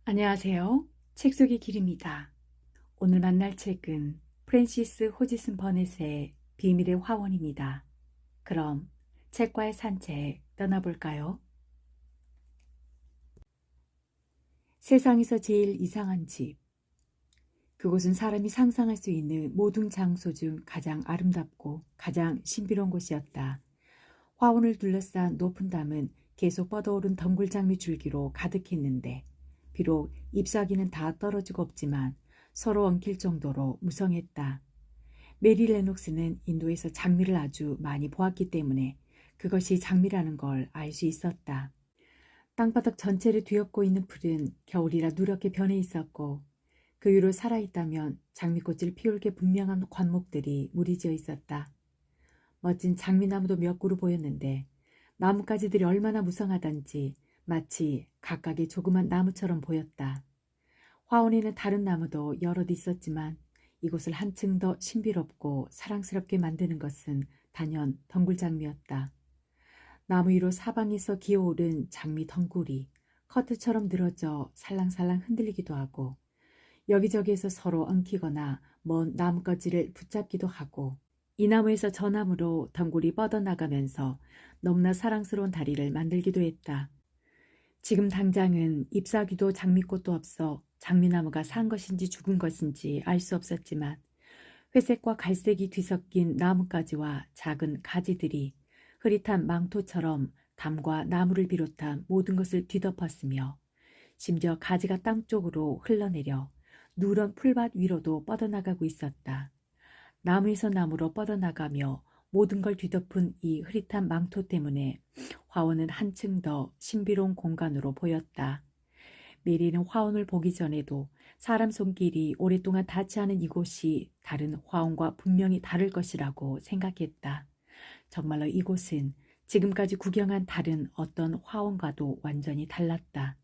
안녕하세요. 책 속의 길입니다. 오늘 만날 책은 프랜시스 호지슨 버넷의 비밀의 화원입니다. 그럼 책과의 산책 떠나볼까요? 세상에서 제일 이상한 집. 그곳은 사람이 상상할 수 있는 모든 장소 중 가장 아름답고 가장 신비로운 곳이었다. 화원을 둘러싼 높은 담은 계속 뻗어오른 덩굴장미 줄기로 가득했는데 비록 잎사귀는 다 떨어지고 없지만 서로 엉킬 정도로 무성했다. 메리 레녹스는 인도에서 장미를 아주 많이 보았기 때문에 그것이 장미라는 걸 알 수 있었다. 땅바닥 전체를 뒤엎고 있는 풀은 겨울이라 누렇게 변해 있었고 그 위로 살아있다면 장미꽃을 피울 게 분명한 관목들이 무리지어 있었다. 멋진 장미나무도 몇 그루 보였는데 나뭇가지들이 얼마나 무성하던지 마치 각각의 조그만 나무처럼 보였다. 화원에는 다른 나무도 여럿 있었지만 이곳을 한층 더 신비롭고 사랑스럽게 만드는 것은 단연 덩굴장미였다. 나무 위로 사방에서 기어오른 장미 덩굴이 커트처럼 늘어져 살랑살랑 흔들리기도 하고 여기저기에서 서로 엉키거나 먼 나뭇가지를 붙잡기도 하고 이 나무에서 저 나무로 덩굴이 뻗어나가면서 너무나 사랑스러운 다리를 만들기도 했다. 지금 당장은 잎사귀도 장미꽃도 없어 장미나무가 산 것인지 죽은 것인지 알 수 없었지만 회색과 갈색이 뒤섞인 나뭇가지와 작은 가지들이 흐릿한 망토처럼 담과 나무를 비롯한 모든 것을 뒤덮었으며 심지어 가지가 땅 쪽으로 흘러내려 누런 풀밭 위로도 뻗어나가고 있었다. 나무에서 나무로 뻗어나가며 모든 걸 뒤덮은 이 흐릿한 망토 때문에 화원은 한층 더 신비로운 공간으로 보였다. 메리는 화원을 보기 전에도 사람 손길이 오랫동안 닿지 않은 이곳이 다른 화원과 분명히 다를 것이라고 생각했다. 정말로 이곳은 지금까지 구경한 다른 어떤 화원과도 완전히 달랐다.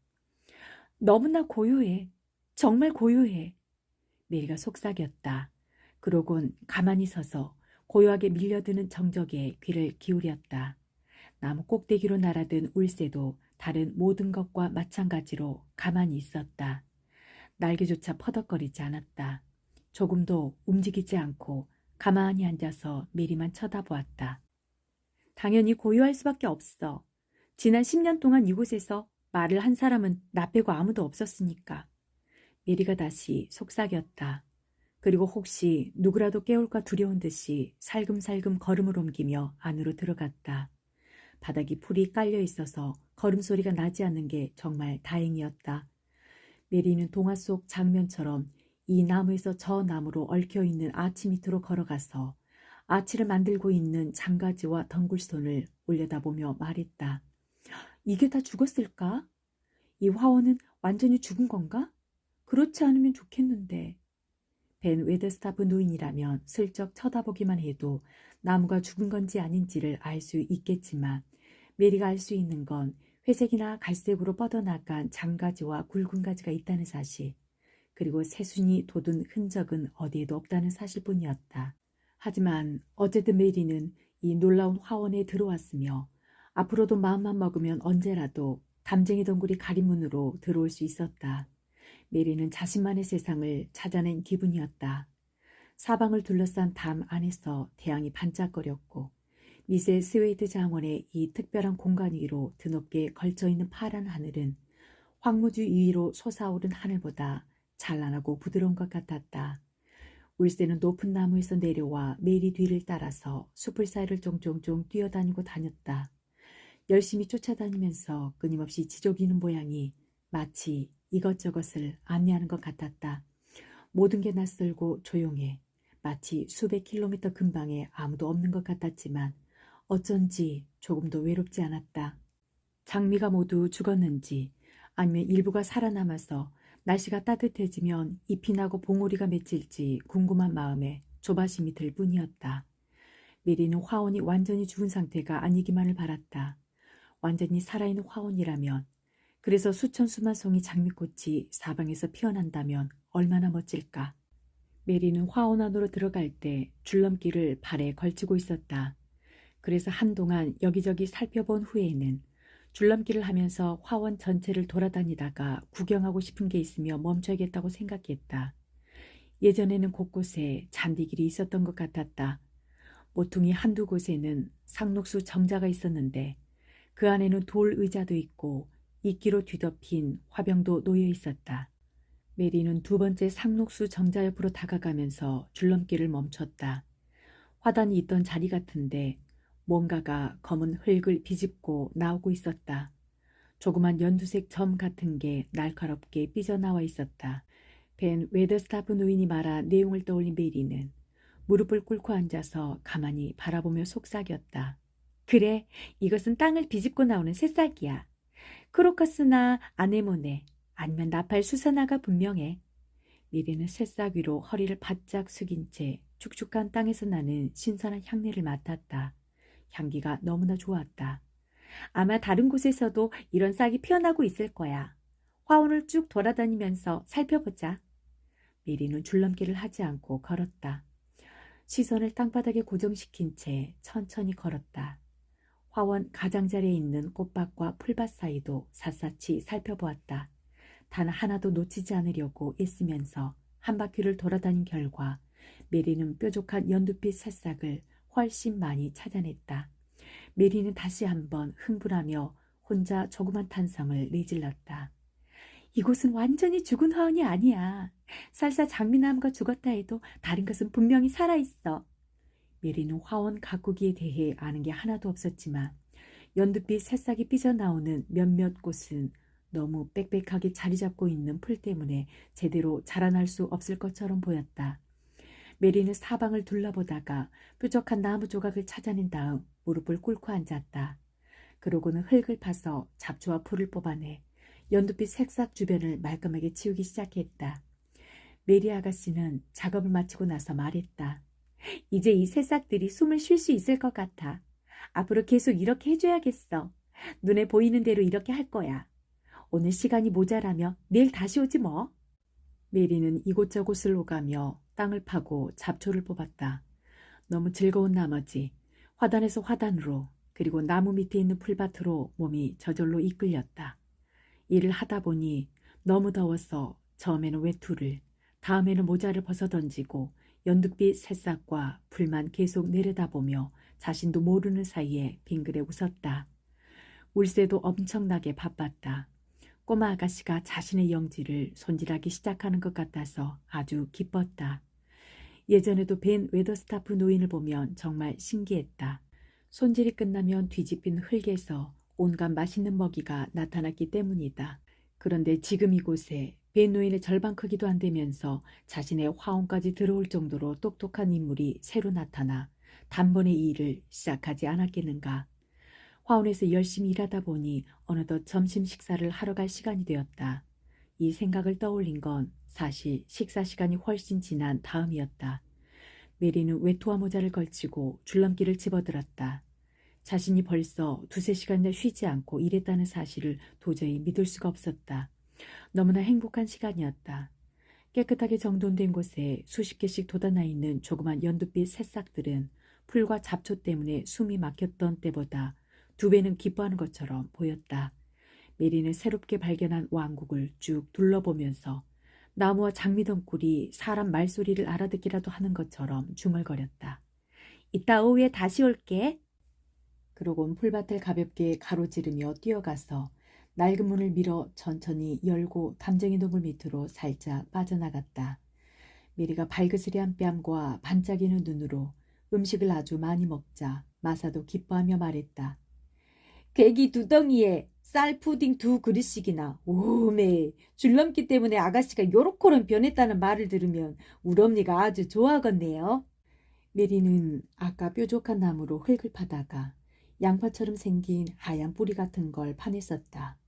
너무나 고요해. 정말 고요해. 메리가 속삭였다. 그러곤 가만히 서서 고요하게 밀려드는 정적에 귀를 기울였다. 나무 꼭대기로 날아든 울새도 다른 모든 것과 마찬가지로 가만히 있었다. 날개조차 퍼덕거리지 않았다. 조금도 움직이지 않고 가만히 앉아서 메리만 쳐다보았다. 당연히 고요할 수밖에 없어. 지난 10년 동안 이곳에서 말을 한 사람은 나 빼고 아무도 없었으니까. 메리가 다시 속삭였다. 그리고 혹시 누구라도 깨울까 두려운 듯이 살금살금 걸음을 옮기며 안으로 들어갔다. 바닥이 풀이 깔려 있어서 걸음소리가 나지 않는 게 정말 다행이었다. 메리는 동화 속 장면처럼 이 나무에서 저 나무로 얽혀있는 아치 밑으로 걸어가서 아치를 만들고 있는 장가지와 덩굴손을 올려다보며 말했다. 이게 다 죽었을까? 이 화원은 완전히 죽은 건가? 그렇지 않으면 좋겠는데. 벤 웨더스타프 노인이라면 슬쩍 쳐다보기만 해도 나무가 죽은 건지 아닌지를 알 수 있겠지만 메리가 알 수 있는 건 회색이나 갈색으로 뻗어나간 장가지와 굵은 가지가 있다는 사실, 그리고 새순이 돋은 흔적은 어디에도 없다는 사실뿐이었다. 하지만 어쨌든 메리는 이 놀라운 화원에 들어왔으며 앞으로도 마음만 먹으면 언제라도 담쟁이 덩굴이 가린 문으로 들어올 수 있었다. 메리는 자신만의 세상을 찾아낸 기분이었다. 사방을 둘러싼 담 안에서 태양이 반짝거렸고 미세 스웨이드 장원의 이 특별한 공간 위로 드높게 걸쳐있는 파란 하늘은 황무지 위로 솟아오른 하늘보다 찬란하고 부드러운 것 같았다. 울새는 높은 나무에서 내려와 메리 뒤를 따라서 숲을 사이를 종종종 뛰어다니고 다녔다. 열심히 쫓아다니면서 끊임없이 지저귀는 모양이 마치 이것저것을 안내하는 것 같았다. 모든 게 낯설고 조용해 마치 수백 킬로미터 근방에 아무도 없는 것 같았지만 어쩐지 조금도 외롭지 않았다. 장미가 모두 죽었는지 아니면 일부가 살아남아서 날씨가 따뜻해지면 잎이 나고 봉오리가 맺힐지 궁금한 마음에 조바심이 들 뿐이었다. 메리는 화원이 완전히 죽은 상태가 아니기만을 바랐다. 완전히 살아있는 화원이라면, 그래서 수천 수만 송이 장미꽃이 사방에서 피어난다면 얼마나 멋질까. 메리는 화원 안으로 들어갈 때 줄넘기를 발에 걸치고 있었다. 그래서 한동안 여기저기 살펴본 후에는 줄넘기를 하면서 화원 전체를 돌아다니다가 구경하고 싶은 게 있으며 멈춰야겠다고 생각했다. 예전에는 곳곳에 잔디길이 있었던 것 같았다. 모퉁이 한두 곳에는 상록수 정자가 있었는데 그 안에는 돌 의자도 있고 이끼로 뒤덮인 화병도 놓여 있었다. 메리는 두 번째 상록수 정자 옆으로 다가가면서 줄넘기를 멈췄다. 화단이 있던 자리 같은데 뭔가가 검은 흙을 비집고 나오고 있었다. 조그만 연두색 점 같은 게 날카롭게 삐져나와 있었다. 벤 웨더스타프 노인이 말한 내용을 떠올린 메리는 무릎을 꿇고 앉아서 가만히 바라보며 속삭였다. 그래, 이것은 땅을 비집고 나오는 새싹이야. 크로커스나 아네모네 아니면 나팔 수선화가 분명해. 미리는 새싹 위로 허리를 바짝 숙인 채 축축한 땅에서 나는 신선한 향내를 맡았다. 향기가 너무나 좋았다. 아마 다른 곳에서도 이런 싹이 피어나고 있을 거야. 화원을 쭉 돌아다니면서 살펴보자. 미리는 줄넘기를 하지 않고 걸었다. 시선을 땅바닥에 고정시킨 채 천천히 걸었다. 화원 가장자리에 있는 꽃밭과 풀밭 사이도 샅샅이 살펴보았다. 단 하나도 놓치지 않으려고 애쓰면서 한 바퀴를 돌아다닌 결과 메리는 뾰족한 연두빛 새싹을 훨씬 많이 찾아냈다. 메리는 다시 한번 흥분하며 혼자 조그만 탄성을 내질렀다. 이곳은 완전히 죽은 화원이 아니야. 설사 장미나무가 죽었다 해도 다른 것은 분명히 살아있어. 메리는 화원 가꾸기에 대해 아는 게 하나도 없었지만 연두빛 새싹이 삐져나오는 몇몇 곳은 너무 빽빽하게 자리 잡고 있는 풀 때문에 제대로 자라날 수 없을 것처럼 보였다. 메리는 사방을 둘러보다가 뾰족한 나무 조각을 찾아낸 다음 무릎을 꿇고 앉았다. 그러고는 흙을 파서 잡초와 풀을 뽑아내 연두빛 색싹 주변을 말끔하게 치우기 시작했다. 메리 아가씨는 작업을 마치고 나서 말했다. 이제 이 새싹들이 숨을 쉴 수 있을 것 같아. 앞으로 계속 이렇게 해줘야겠어. 눈에 보이는 대로 이렇게 할 거야. 오늘 시간이 모자라며 내일 다시 오지 뭐. 메리는 이곳저곳을 오가며 땅을 파고 잡초를 뽑았다. 너무 즐거운 나머지 화단에서 화단으로 그리고 나무 밑에 있는 풀밭으로 몸이 저절로 이끌렸다. 일을 하다 보니 너무 더워서 처음에는 외투를, 다음에는 모자를 벗어던지고 연두빛 새싹과 풀만 계속 내려다보며 자신도 모르는 사이에 빙그레 웃었다. 울새도 엄청나게 바빴다. 꼬마 아가씨가 자신의 영지를 손질하기 시작하는 것 같아서 아주 기뻤다. 예전에도 벤 웨더스타프 노인을 보면 정말 신기했다. 손질이 끝나면 뒤집힌 흙에서 온갖 맛있는 먹이가 나타났기 때문이다. 그런데 지금 이곳에 벤 노인의 절반 크기도 안 되면서 자신의 화원까지 들어올 정도로 똑똑한 인물이 새로 나타나 단번에 이 일을 시작하지 않았겠는가. 화원에서 열심히 일하다 보니 어느덧 점심 식사를 하러 갈 시간이 되었다. 이 생각을 떠올린 건 사실 식사 시간이 훨씬 지난 다음이었다. 메리는 외투와 모자를 걸치고 줄넘기를 집어들었다. 자신이 벌써 두세 시간이나 쉬지 않고 일했다는 사실을 도저히 믿을 수가 없었다. 너무나 행복한 시간이었다. 깨끗하게 정돈된 곳에 수십 개씩 돋아나 있는 조그만 연두빛 새싹들은 풀과 잡초 때문에 숨이 막혔던 때보다 2배는 기뻐하는 것처럼 보였다. 메리는 새롭게 발견한 왕국을 쭉 둘러보면서 나무와 장미덩굴이 사람 말소리를 알아듣기라도 하는 것처럼 중얼거렸다. 이따 오후에 다시 올게. 그러곤 풀밭을 가볍게 가로지르며 뛰어가서 낡은 문을 밀어 천천히 열고 담쟁이 동굴 밑으로 살짝 빠져나갔다. 메리가 발그스레한 뺨과 반짝이는 눈으로 음식을 아주 많이 먹자 마사도 기뻐하며 말했다. 괴기 2덩이에 쌀 푸딩 2그릇씩이나. 오메, 줄넘기 때문에 아가씨가 요렇게런 변했다는 말을 들으면 우리 엄니가 아주 좋아하겠네요. 메리는 아까 뾰족한 나무로 흙을 파다가 양파처럼 생긴 하얀 뿌리 같은 걸 파냈었다.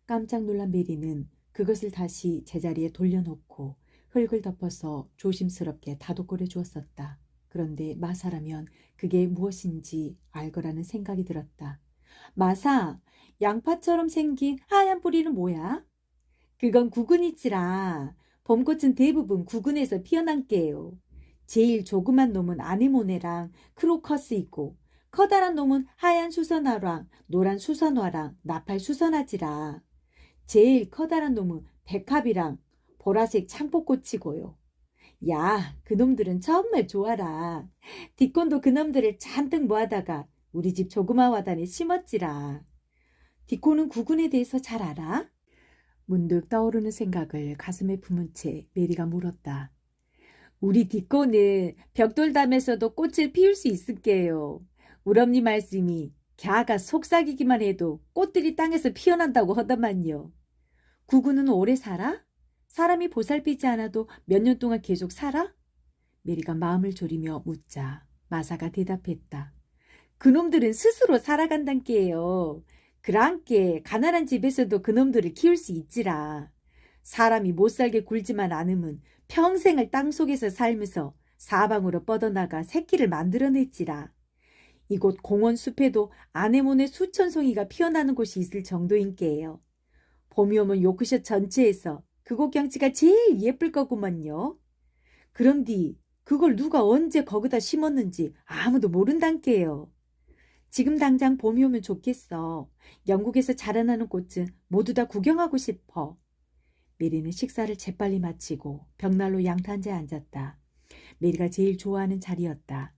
깜짝 놀란 메리는 그것을 다시 제자리에 돌려놓고 흙을 덮어서 조심스럽게 다독거려 주었었다. 그런데 마사라면 그게 무엇인지 알 거라는 생각이 들었다. 마사, 양파처럼 생긴 하얀 뿌리는 뭐야? 그건 구근이치라. 봄꽃은 대부분 구근에서 피어난 게요. 제일 조그만 놈은 아네모네랑 크로커스이고 커다란 놈은 하얀 수선화랑 노란 수선화랑 나팔 수선화지라. 제일 커다란 놈은 백합이랑 보라색 창포꽃이고요. 야, 그놈들은 정말 좋아라. 디콘도 그놈들을 잔뜩 모아다가 우리 집 조그마 화단에 심었지라. 디콘은 구근에 대해서 잘 알아? 문득 떠오르는 생각을 가슴에 품은 채 메리가 물었다. 우리 디코는 벽돌담에서도 꽃을 피울 수 있을게요. 우리 말씀이 걔가 속삭이기만 해도 꽃들이 땅에서 피어난다고 하더만요. 구구는 오래 살아? 사람이 보살피지 않아도 몇 년 동안 계속 살아? 메리가 마음을 졸이며 묻자 마사가 대답했다. 그놈들은 스스로 살아간단께요. 그랑께 가난한 집에서도 그놈들을 키울 수 있지라. 사람이 못살게 굴지만 않으면 평생을 땅속에서 살면서 사방으로 뻗어나가 새끼를 만들어냈지라. 이곳 공원 숲에도 아네모네 수천 송이가 피어나는 곳이 있을 정도인께요. 봄이 오면 요크셔 전체에서 그곳 경치가 제일 예쁠 거구먼요. 그런디 그걸 누가 언제 거기다 심었는지 아무도 모른단께요. 지금 당장 봄이 오면 좋겠어. 영국에서 자라나는 꽃은 모두 다 구경하고 싶어. 메리는 식사를 재빨리 마치고 벽난로 양탄자에 앉았다. 메리가 제일 좋아하는 자리였다.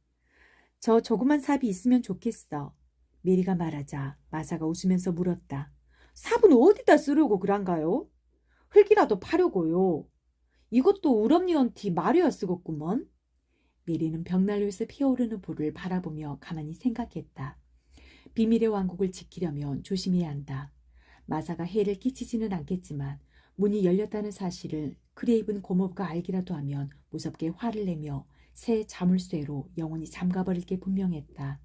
저 조그만 삽이 있으면 좋겠어. 메리가 말하자 마사가 웃으면서 물었다. 삽은 어디다 쓰려고 그런가요? 흙이라도 파려고요. 이것도 우럼니언티 마려야 쓰겠구먼. 메리는 벽난로에서 피어오르는 불을 바라보며 가만히 생각했다. 비밀의 왕국을 지키려면 조심해야 한다. 마사가 해를 끼치지는 않겠지만 문이 열렸다는 사실을 크레이븐 고모부가 알기라도 하면 무섭게 화를 내며 새 자물쇠로 영원히 잠가버릴 게 분명했다.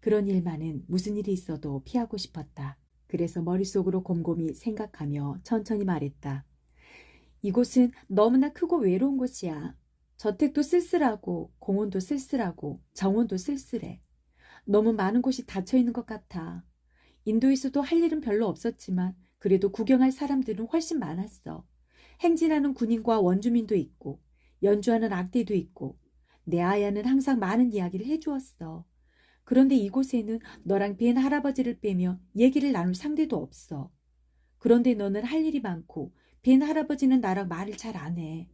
그런 일만은 무슨 일이 있어도 피하고 싶었다. 그래서 머릿속으로 곰곰이 생각하며 천천히 말했다. 이곳은 너무나 크고 외로운 곳이야. 저택도 쓸쓸하고 공원도 쓸쓸하고 정원도 쓸쓸해. 너무 많은 곳이 닫혀있는 것 같아. 인도에서도 할 일은 별로 없었지만 그래도 구경할 사람들은 훨씬 많았어. 행진하는 군인과 원주민도 있고 연주하는 악대도 있고 내 아야는 항상 많은 이야기를 해주었어. 그런데 이곳에는 너랑 벤 할아버지를 빼며 얘기를 나눌 상대도 없어. 그런데 너는 할 일이 많고 벤 할아버지는 나랑 말을 잘 안 해.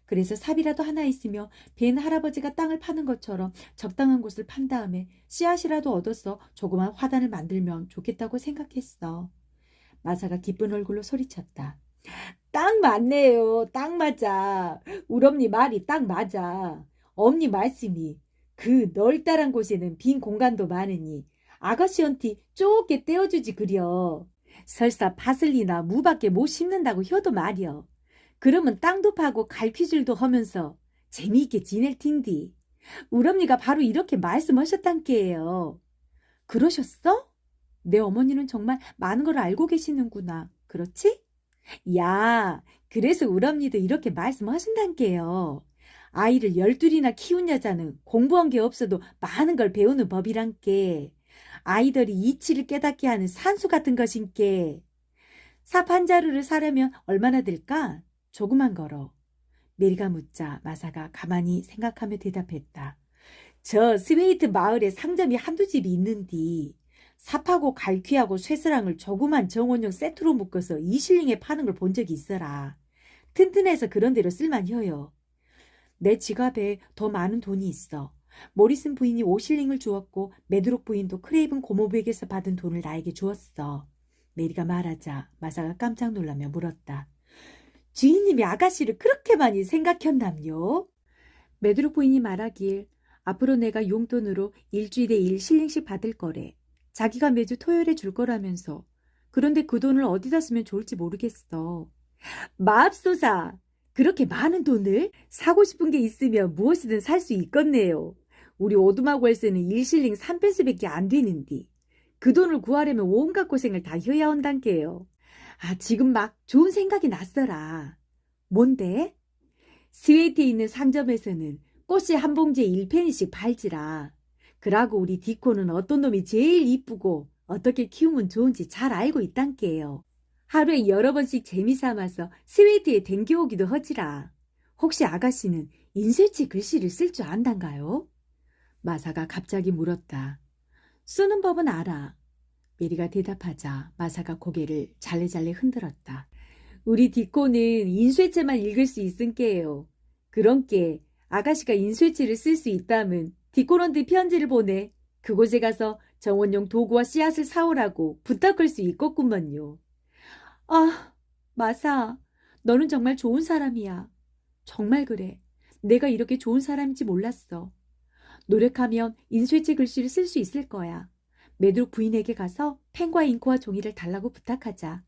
그래서 삽이라도 하나 있으며 벤 할아버지가 땅을 파는 것처럼 적당한 곳을 판 다음에 씨앗이라도 얻어서 조그만 화단을 만들면 좋겠다고 생각했어. 마사가 기쁜 얼굴로 소리쳤다. 딱 맞네요. 딱 맞아. 우리 엄니 말이 딱 맞아. 엄니 말씀이 그 널따란 곳에는 빈 공간도 많으니 아가씨한테 좁게 떼어주지 그려. 설사 파슬리나 무밖에 못 심는다고 해도 말이여. 그러면 땅도 파고 갈퀴질도 하면서 재미있게 지낼 텐디. 우리 엄니가 바로 이렇게 말씀하셨단께요. 그러셨어? 내 어머니는 정말 많은 걸 알고 계시는구나. 그렇지? 야, 그래서 우리 언니도 이렇게 말씀하신단께요. 아이를 12이나 키운 여자는 공부한 게 없어도 많은 걸 배우는 법이란께. 아이들이 이치를 깨닫게 하는 산수 같은 것인께. 삽 한 자루를 사려면 얼마나 들까? 조그만 거로. 메리가 묻자 마사가 가만히 생각하며 대답했다. 저 스웨이트 마을에 상점이 한두 집이 있는디. 삽하고 갈퀴하고 쇠스랑을 조그만 정원용 세트로 묶어서 2실링에 파는 걸 본 적이 있어라. 튼튼해서 그런 데로 쓸만해요. 내 지갑에 더 많은 돈이 있어. 모리슨 부인이 5실링을 주었고 메드록 부인도 크레이븐 고모부에게서 받은 돈을 나에게 주었어. 메리가 말하자 마사가 깜짝 놀라며 물었다. 주인님이 아가씨를 그렇게 많이 생각했남요? 메드록 부인이 말하길 앞으로 내가 용돈으로 일주일에 1실링씩 받을 거래. 자기가 매주 토요일에 줄 거라면서. 그런데 그 돈을 어디다 쓰면 좋을지 모르겠어. 맙소사! 그렇게 많은 돈을? 사고 싶은 게 있으면 무엇이든 살 수 있겠네요. 우리 오두막월세는 1실링 3펜스밖에 안 되는디. 그 돈을 구하려면 온갖 고생을 다 해야 한단께요. 아, 지금 막 좋은 생각이 났어라. 뭔데? 스웨이트에 있는 상점에서는 꽃이 한 봉지에 1페니씩 팔지라. 그러고 우리 디코는 어떤 놈이 제일 이쁘고 어떻게 키우면 좋은지 잘 알고 있단께요. 하루에 여러 번씩 재미삼아서 스웨이트에 댕겨오기도 하지라. 혹시 아가씨는 인쇄체 글씨를 쓸 줄 안단가요? 마사가 갑자기 물었다. 쓰는 법은 알아. 메리가 대답하자 마사가 고개를 잘래잘래 흔들었다. 우리 디코는 인쇄체만 읽을 수 있은께요. 그런께 아가씨가 인쇄체를 쓸 수 있다면 디코런트 편지를 보내 그곳에 가서 정원용 도구와 씨앗을 사오라고 부탁할 수 있겠구먼요. 아, 마사, 너는 정말 좋은 사람이야. 정말 그래. 내가 이렇게 좋은 사람인지 몰랐어. 노력하면 인쇄체 글씨를 쓸 수 있을 거야. 메드록 부인에게 가서 펜과 잉크와 종이를 달라고 부탁하자.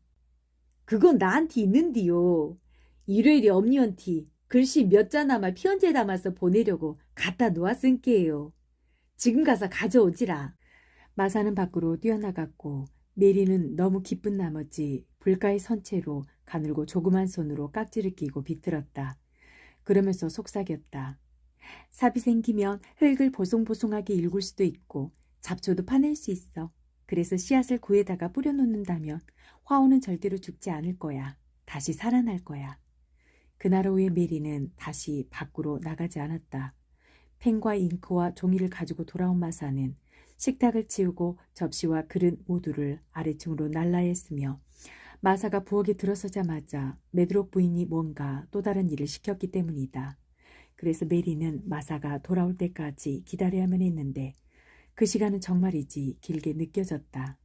그건 나한테 있는디요. 일요일에 엄니언티 글씨 몇 자나마 편지에 담아서 보내려고 갖다 놓았은께요. 지금 가서 가져오지라. 마사는 밖으로 뛰어나갔고 메리는 너무 기쁜 나머지 불가에 선 채로 가늘고 조그만 손으로 깍지를 끼고 비틀었다. 그러면서 속삭였다. 삽이 생기면 흙을 보송보송하게 일굴 수도 있고 잡초도 파낼 수 있어. 그래서 씨앗을 구에다가 뿌려놓는다면 화오는 절대로 죽지 않을 거야. 다시 살아날 거야. 그날 오후에 메리는 다시 밖으로 나가지 않았다. 펜과 잉크와 종이를 가지고 돌아온 마사는 식탁을 치우고 접시와 그릇 모두를 아래층으로 날라했으며 마사가 부엌에 들어서자마자 메드록 부인이 뭔가 또 다른 일을 시켰기 때문이다. 그래서 메리는 마사가 돌아올 때까지 기다려야만 했는데 그 시간은 정말이지 길게 느껴졌다.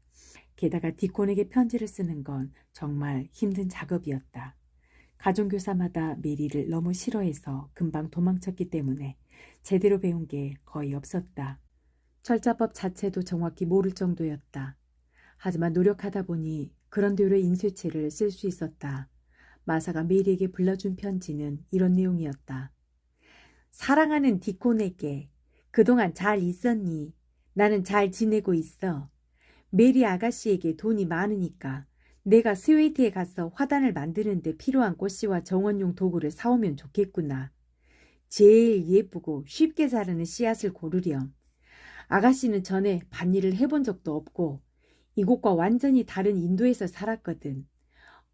게다가 디콘에게 편지를 쓰는 건 정말 힘든 작업이었다. 가정교사마다 메리를 너무 싫어해서 금방 도망쳤기 때문에 제대로 배운 게 거의 없었다. 철자법 자체도 정확히 모를 정도였다. 하지만 노력하다 보니 그런대로 인쇄체를 쓸 수 있었다. 마사가 메리에게 불러준 편지는 이런 내용이었다. 사랑하는 디콘에게 그동안 잘 있었니? 나는 잘 지내고 있어. 메리 아가씨에게 돈이 많으니까 내가 스웨이트에 가서 화단을 만드는데 필요한 꽃씨와 정원용 도구를 사오면 좋겠구나. 제일 예쁘고 쉽게 자라는 씨앗을 고르렴. 아가씨는 전에 밭일을 해본 적도 없고 이곳과 완전히 다른 인도에서 살았거든.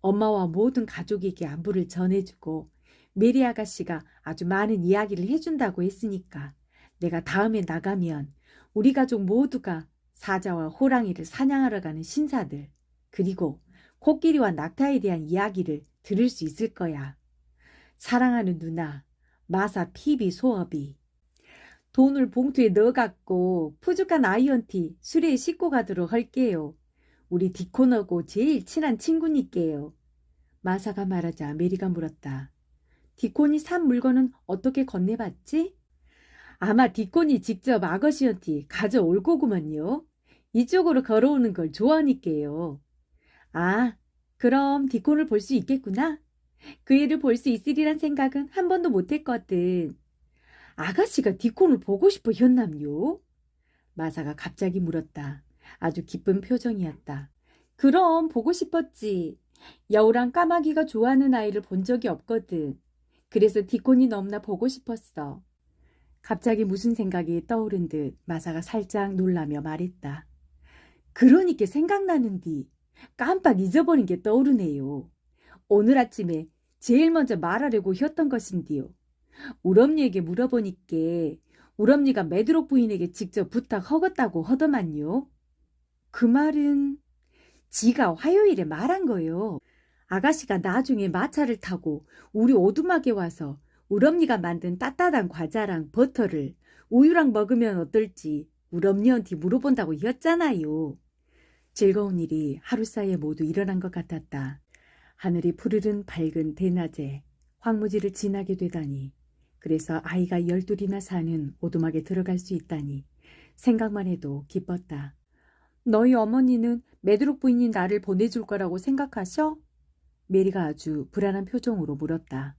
엄마와 모든 가족에게 안부를 전해주고 메리 아가씨가 아주 많은 이야기를 해준다고 했으니까 내가 다음에 나가면 우리 가족 모두가 사자와 호랑이를 사냥하러 가는 신사들 그리고 코끼리와 낙타에 대한 이야기를 들을 수 있을 거야. 사랑하는 누나 마사 피비 소업이 돈을 봉투에 넣어갖고 푸주간 아이언티 수레에 싣고 가도록 할게요. 우리 디코너고 제일 친한 친구니께요. 마사가 말하자 메리가 물었다. 디콘이 산 물건은 어떻게 건네봤지? 아마 디콘이 직접 아거시언티 가져올 거구먼요. 이쪽으로 걸어오는 걸 좋아하니까요. 아, 그럼 디콘을 볼 수 있겠구나. 그 애를 볼 수 있으리란 생각은 한 번도 못했거든. 아가씨가 디콘을 보고 싶어 했남요? 마사가 갑자기 물었다. 아주 기쁜 표정이었다. 그럼 보고 싶었지. 여우랑 까마귀가 좋아하는 아이를 본 적이 없거든. 그래서 디콘이 너무나 보고 싶었어. 갑자기 무슨 생각이 떠오른 듯 마사가 살짝 놀라며 말했다. 그러니까 생각나는디 깜빡 잊어버린 게 떠오르네요. 오늘 아침에 제일 먼저 말하려고 했던 것인디요. 우럼니에게 물어보니께 우럼니가 메드록 부인에게 직접 부탁하겠다고 하더만요. 그 말은 지가 화요일에 말한 거요. 아가씨가 나중에 마차를 타고 우리 오두막에 와서 우럼니가 만든 따뜻한 과자랑 버터를 우유랑 먹으면 어떨지 우럼니한테 물어본다고 했잖아요. 즐거운 일이 하루 사이에 모두 일어난 것 같았다. 하늘이 푸르른 밝은 대낮에 황무지를 지나게 되다니 그래서 아이가 12이나 사는 오두막에 들어갈 수 있다니 생각만 해도 기뻤다. 너희 어머니는 메드록 부인이 나를 보내줄 거라고 생각하셔? 메리가 아주 불안한 표정으로 물었다.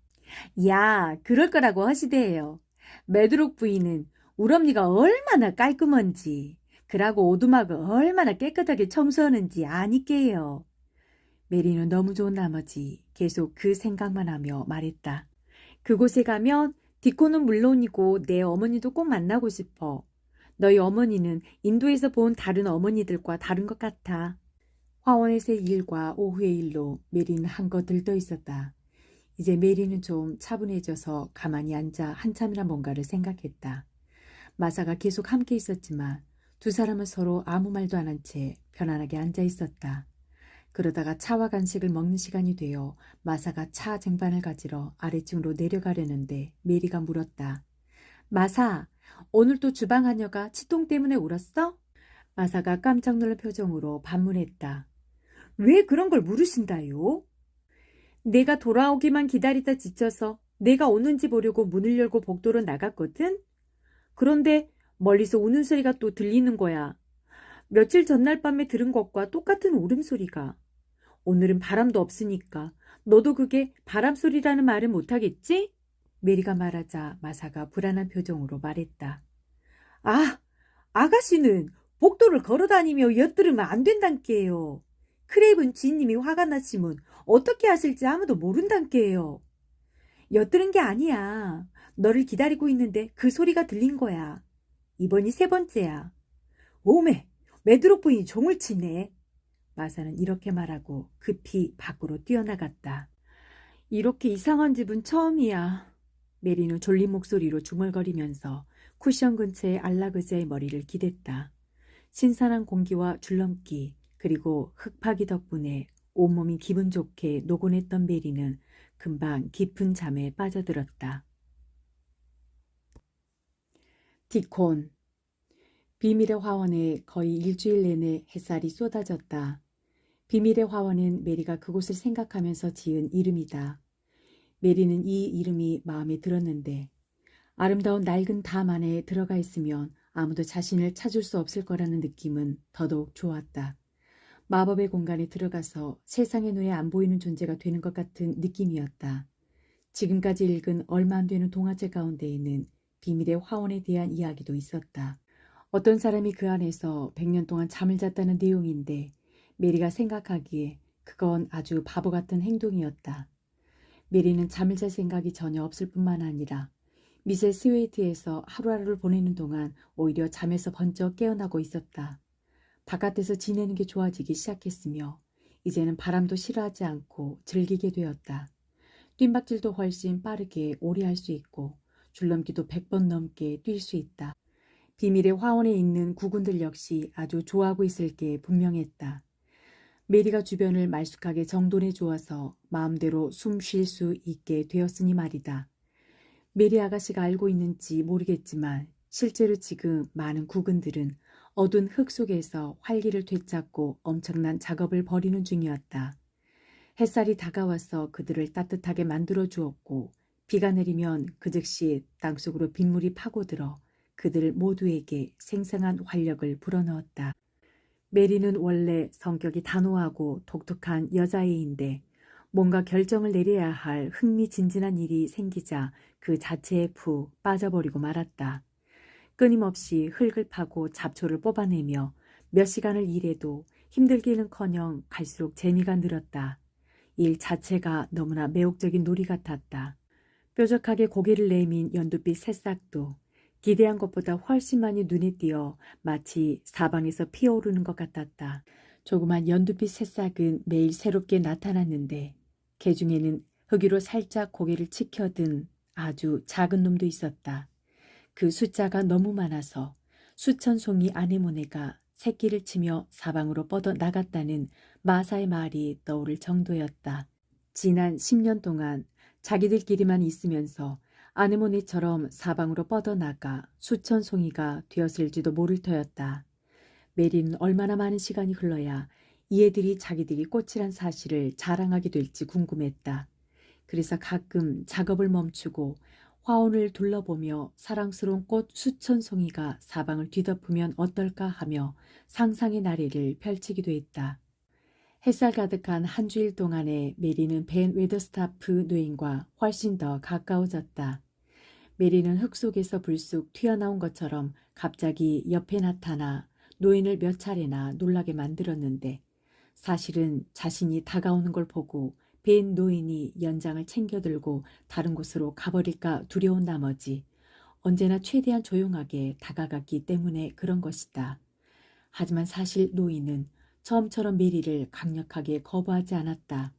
야, 그럴 거라고 하시대요. 메드록 부인은 우럼니가 얼마나 깔끔한지 그러고 오두막을 얼마나 깨끗하게 청소하는지 아니께요. 메리는 너무 좋은 나머지 계속 그 생각만 하며 말했다. 그곳에 가면 디코는 물론이고 내 어머니도 꼭 만나고 싶어. 너희 어머니는 인도에서 본 다른 어머니들과 다른 것 같아. 화원에서의 일과 오후의 일로 메리는 한껏 들떠 있었다. 이제 메리는 좀 차분해져서 가만히 앉아 한참이나 뭔가를 생각했다. 마사가 계속 함께 있었지만 두 사람은 서로 아무 말도 안 한 채 편안하게 앉아 있었다. 그러다가 차와 간식을 먹는 시간이 되어 마사가 차 쟁반을 가지러 아래층으로 내려가려는데 메리가 물었다. 마사, 오늘 또 주방 하녀가 치통 때문에 울었어? 마사가 깜짝 놀란 표정으로 반문했다. 왜 그런 걸 물으신다요? 내가 돌아오기만 기다리다 지쳐서 내가 오는지 보려고 문을 열고 복도로 나갔거든? 그런데 멀리서 우는 소리가 또 들리는 거야. 며칠 전날 밤에 들은 것과 똑같은 울음소리가. 오늘은 바람도 없으니까 너도 그게 바람소리라는 말은 못하겠지? 메리가 말하자 마사가 불안한 표정으로 말했다. 아, 아가씨는 복도를 걸어다니며 엿들으면 안 된단께요. 크레이븐 주인님이 화가 났으면 어떻게 하실지 아무도 모른단께요. 엿들은 게 아니야. 너를 기다리고 있는데 그 소리가 들린 거야. 이번이 세 번째야. 오메, 메드로폰이 종을 치네. 마사는 이렇게 말하고 급히 밖으로 뛰어나갔다. 이렇게 이상한 집은 처음이야. 메리는 졸린 목소리로 중얼거리면서 쿠션 근처의 안락의자의 머리를 기댔다. 신선한 공기와 줄넘기 그리고 흙파기 덕분에 온몸이 기분 좋게 노곤했던 메리는 금방 깊은 잠에 빠져들었다. 디콘. 비밀의 화원에 거의 일주일 내내 햇살이 쏟아졌다. 비밀의 화원은 메리가 그곳을 생각하면서 지은 이름이다. 메리는 이 이름이 마음에 들었는데 아름다운 낡은 담 안에 들어가 있으면 아무도 자신을 찾을 수 없을 거라는 느낌은 더더욱 좋았다. 마법의 공간에 들어가서 세상의 눈에 안 보이는 존재가 되는 것 같은 느낌이었다. 지금까지 읽은 얼마 안 되는 동화책 가운데에는 비밀의 화원에 대한 이야기도 있었다. 어떤 사람이 그 안에서 100년 동안 잠을 잤다는 내용인데 메리가 생각하기에 그건 아주 바보 같은 행동이었다. 메리는 잠을 잘 생각이 전혀 없을 뿐만 아니라 미세 스웨이트에서 하루하루를 보내는 동안 오히려 잠에서 번쩍 깨어나고 있었다. 바깥에서 지내는 게 좋아지기 시작했으며 이제는 바람도 싫어하지 않고 즐기게 되었다. 뜀박질도 훨씬 빠르게 오래 할 수 있고 줄넘기도 100번 넘게 뛸 수 있다. 비밀의 화원에 있는 구군들 역시 아주 좋아하고 있을 게 분명했다. 메리가 주변을 말쑥하게 정돈해 주어서 마음대로 숨 쉴 수 있게 되었으니 말이다. 메리 아가씨가 알고 있는지 모르겠지만 실제로 지금 많은 구근들은 어두운 흙 속에서 활기를 되찾고 엄청난 작업을 벌이는 중이었다. 햇살이 다가와서 그들을 따뜻하게 만들어 주었고 비가 내리면 그 즉시 땅속으로 빗물이 파고들어 그들 모두에게 생생한 활력을 불어넣었다. 메리는 원래 성격이 단호하고 독특한 여자애인데 뭔가 결정을 내려야 할 흥미진진한 일이 생기자 그 자체에 푹 빠져버리고 말았다. 끊임없이 흙을 파고 잡초를 뽑아내며 몇 시간을 일해도 힘들기는커녕 갈수록 재미가 늘었다. 일 자체가 너무나 매혹적인 놀이 같았다. 뾰족하게 고개를 내민 연두빛 새싹도 기대한 것보다 훨씬 많이 눈에 띄어 마치 사방에서 피어오르는 것 같았다. 조그만 연두빛 새싹은 매일 새롭게 나타났는데 개 중에는 흙위로 살짝 고개를 치켜든 아주 작은 놈도 있었다. 그 숫자가 너무 많아서 수천 송이 아네모네가 새끼를 치며 사방으로 뻗어 나갔다는 마사의 말이 떠오를 정도였다. 지난 10년 동안 자기들끼리만 있으면서 아네모네처럼 사방으로 뻗어나가 수천 송이가 되었을지도 모를 터였다. 메리는 얼마나 많은 시간이 흘러야 이 애들이 자기들이 꽃이란 사실을 자랑하게 될지 궁금했다. 그래서 가끔 작업을 멈추고 화원을 둘러보며 사랑스러운 꽃 수천 송이가 사방을 뒤덮으면 어떨까 하며 상상의 나래를 펼치기도 했다. 햇살 가득한 한 주일 동안에 메리는 벤 웨더스타프 노인과 훨씬 더 가까워졌다. 메리는 흙 속에서 불쑥 튀어나온 것처럼 갑자기 옆에 나타나 노인을 몇 차례나 놀라게 만들었는데 사실은 자신이 다가오는 걸 보고 벤 노인이 연장을 챙겨들고 다른 곳으로 가버릴까 두려운 나머지 언제나 최대한 조용하게 다가갔기 때문에 그런 것이다. 하지만 사실 노인은 처음처럼 메리를 강력하게 거부하지 않았다.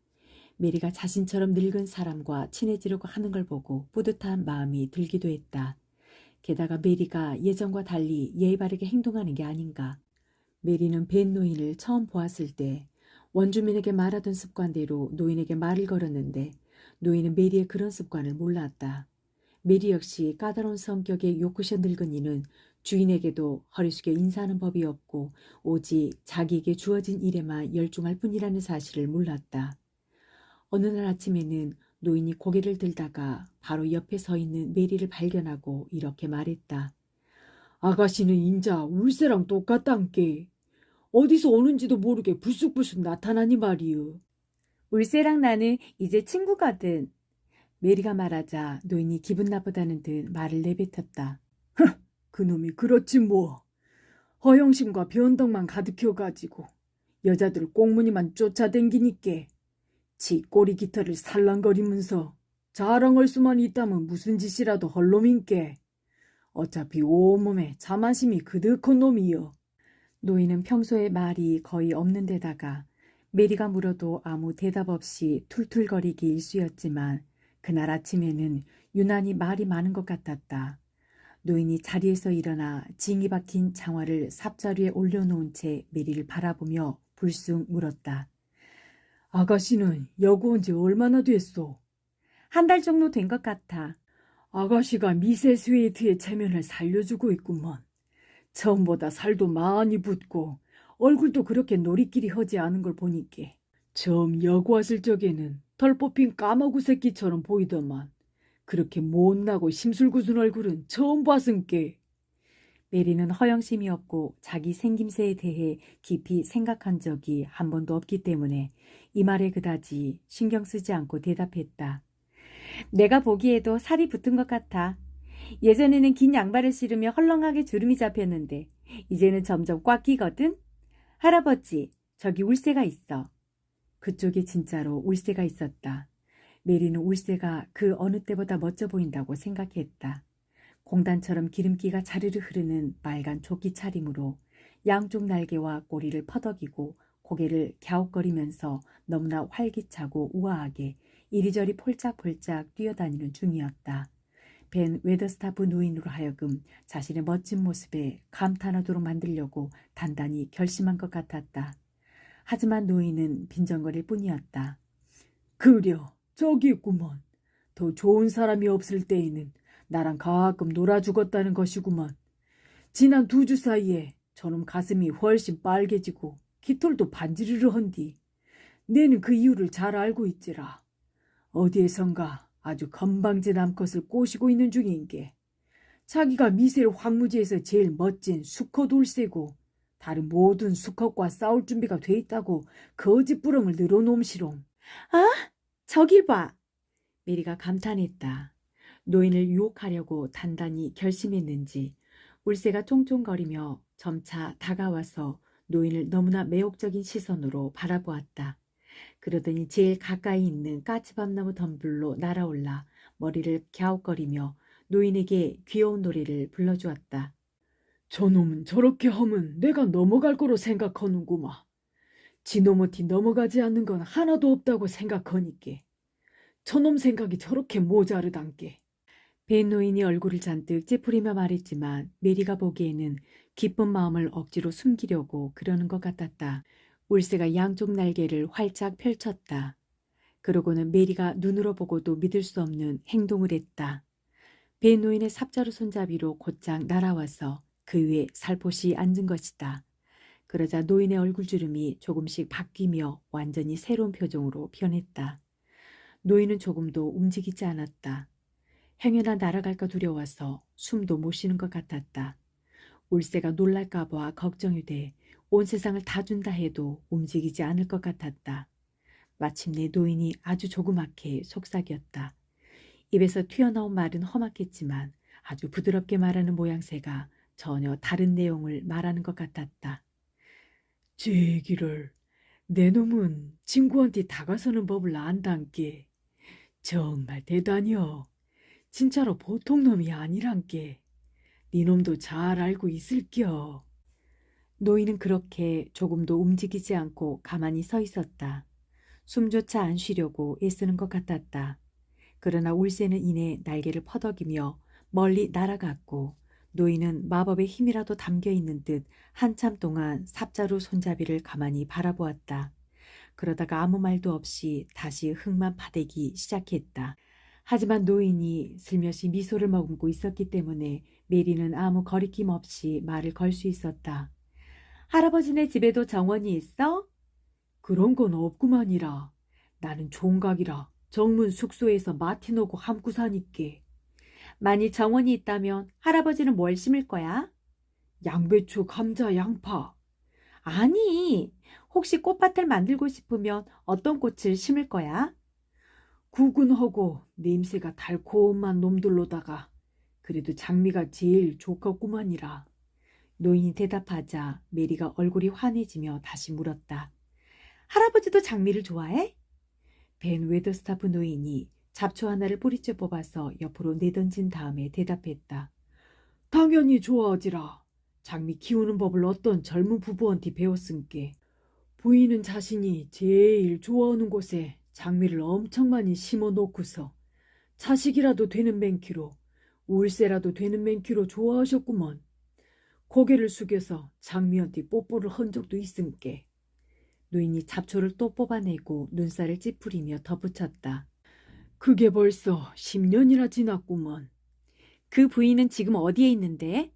메리가 자신처럼 늙은 사람과 친해지려고 하는 걸 보고 뿌듯한 마음이 들기도 했다. 게다가 메리가 예전과 달리 예의 바르게 행동하는 게 아닌가. 메리는 벤 노인을 처음 보았을 때 원주민에게 말하던 습관대로 노인에게 말을 걸었는데 노인은 메리의 그런 습관을 몰랐다. 메리 역시 까다로운 성격의 요크셔 늙은이는 주인에게도 허리 숙여 인사하는 법이 없고 오직 자기에게 주어진 일에만 열중할 뿐이라는 사실을 몰랐다. 어느 날 아침에는 노인이 고개를 들다가 바로 옆에 서 있는 메리를 발견하고 이렇게 말했다. 아가씨는 인자 울새랑 똑같단께. 어디서 오는지도 모르게 불쑥불쑥 나타나니 말이여. 울새랑 나는 이제 친구거든. 메리가 말하자 노인이 기분 나쁘다는 듯 말을 내뱉었다. 그놈이 그렇지 뭐. 허영심과 변덕만 가득혀가지고 여자들 꽁무니만 쫓아댕기니께 지 꼬리 깃털을 살랑거리면서 자랑할 수만 있다면 무슨 짓이라도 할 놈인께. 어차피 온몸에 자만심이 그득한 놈이여. 노인은 평소에 말이 거의 없는 데다가 메리가 물어도 아무 대답 없이 툴툴거리기 일쑤였지만 그날 아침에는 유난히 말이 많은 것 같았다. 노인이 자리에서 일어나 징이 박힌 장화를 삽자루에 올려놓은 채 메리를 바라보며 불쑥 물었다. 아가씨는 여고 온 지 얼마나 됐소? 한 달 정도 된 것 같아. 아가씨가 미세 스웨이트의 체면을 살려주고 있구먼. 처음보다 살도 많이 붙고 얼굴도 그렇게 노리끼리 허지 않은 걸 보니께 처음 여고 왔을 적에는 덜 뽑힌 까마구 새끼처럼 보이더만 그렇게 못나고 심술궂은 얼굴은 처음 봤은께. 메리는 허영심이 없고 자기 생김새에 대해 깊이 생각한 적이 한 번도 없기 때문에 이 말에 그다지 신경 쓰지 않고 대답했다. 내가 보기에도 살이 붙은 것 같아. 예전에는 긴 양말을 신으며 헐렁하게 주름이 잡혔는데 이제는 점점 꽉 끼거든. 할아버지, 저기 울새가 있어. 그쪽에 진짜로 울새가 있었다. 메리는 울새가 그 어느 때보다 멋져 보인다고 생각했다. 공단처럼 기름기가 자르르 흐르는 빨간 조끼 차림으로 양쪽 날개와 꼬리를 퍼덕이고 고개를 갸웃거리면서 너무나 활기차고 우아하게 이리저리 폴짝폴짝 뛰어다니는 중이었다. 벤 웨더스타프 노인으로 하여금 자신의 멋진 모습에 감탄하도록 만들려고 단단히 결심한 것 같았다. 하지만 노인은 빈정거릴 뿐이었다. 그려, 저기 있구먼. 더 좋은 사람이 없을 때에는 나랑 가끔 놀아주겠다는 것이구먼. 지난 2주 사이에 저놈 가슴이 훨씬 빨개지고 깃털도 반지르르 헌디. 내는 그 이유를 잘 알고 있지라. 어디에선가 아주 건방진 암컷을 꼬시고 있는 중인게. 자기가 미셀 황무지에서 제일 멋진 수컷 울새고 다른 모든 수컷과 싸울 준비가 돼 있다고 거짓부렁을 늘어놓음시롱. 아, 저길 봐. 메리가 감탄했다. 노인을 유혹하려고 단단히 결심했는지 울새가 쫑쫑거리며 점차 다가와서 노인을 너무나 매혹적인 시선으로 바라보았다. 그러더니 제일 가까이 있는 까치밤나무 덤불로 날아올라 머리를 갸웃거리며 노인에게 귀여운 노래를 불러주었다. 저놈은 저렇게 하면 내가 넘어갈 거로 생각하는구마. 지노모티 넘어가지 않는 건 하나도 없다고 생각하니께. 저놈 생각이 저렇게 모자르단께. 벤 노인이 얼굴을 잔뜩 찌푸리며 말했지만 메리가 보기에는 기쁜 마음을 억지로 숨기려고 그러는 것 같았다. 울새가 양쪽 날개를 활짝 펼쳤다. 그러고는 메리가 눈으로 보고도 믿을 수 없는 행동을 했다. 벤 노인의 삽자루 손잡이로 곧장 날아와서 그 위에 살포시 앉은 것이다. 그러자 노인의 얼굴주름이 조금씩 바뀌며 완전히 새로운 표정으로 변했다. 노인은 조금도 움직이지 않았다. 행여나 날아갈까 두려워서 숨도 못 쉬는 것 같았다. 울새가 놀랄까 봐 걱정이 돼 온 세상을 다 준다 해도 움직이지 않을 것 같았다. 마침내 노인이 아주 조그맣게 속삭였다. 입에서 튀어나온 말은 험악했지만 아주 부드럽게 말하는 모양새가 전혀 다른 내용을 말하는 것 같았다. 제기를 내 놈은 친구한테 다가서는 법을 안단께. 정말 대단히여. 진짜로 보통 놈이 아니란께. 네 놈도 잘 알고 있을겨. 노인은 그렇게 조금도 움직이지 않고 가만히 서 있었다. 숨조차 안 쉬려고 애쓰는 것 같았다. 그러나 울새는 이내 날개를 퍼덕이며 멀리 날아갔고 노인은 마법의 힘이라도 담겨 있는 듯 한참 동안 삽자루 손잡이를 가만히 바라보았다. 그러다가 아무 말도 없이 다시 흙만 파대기 시작했다. 하지만 노인이 슬며시 미소를 머금고 있었기 때문에 메리는 아무 거리낌 없이 말을 걸 수 있었다. 할아버지네 집에도 정원이 있어? 그런 건 없구만이라. 나는 종각이라 정문 숙소에서 마티노고 함구 사니께. 만일 정원이 있다면 할아버지는 뭘 심을 거야? 양배추, 감자, 양파. 아니, 혹시 꽃밭을 만들고 싶으면 어떤 꽃을 심을 거야? 구근하고 냄새가 달콤한 놈들로다가 그래도 장미가 제일 좋겠구만이라. 노인이 대답하자 메리가 얼굴이 환해지며 다시 물었다. 할아버지도 장미를 좋아해? 벤 웨더스타프 노인이 잡초 하나를 뿌리째 뽑아서 옆으로 내던진 다음에 대답했다. 당연히 좋아하지라. 장미 키우는 법을 어떤 젊은 부부한테 배웠은께. 부인은 자신이 제일 좋아하는 곳에 장미를 엄청 많이 심어 놓고서 자식이라도 되는 맨키로 울새라도 되는 맨키로 좋아하셨구먼. 고개를 숙여서 장미한테 뽀뽀를 한 적도 있은께. 노인이 잡초를 또 뽑아내고 눈살을 찌푸리며 덧붙였다. 그게 벌써 10년이나 지났구먼. 그 부인은 지금 어디에 있는데?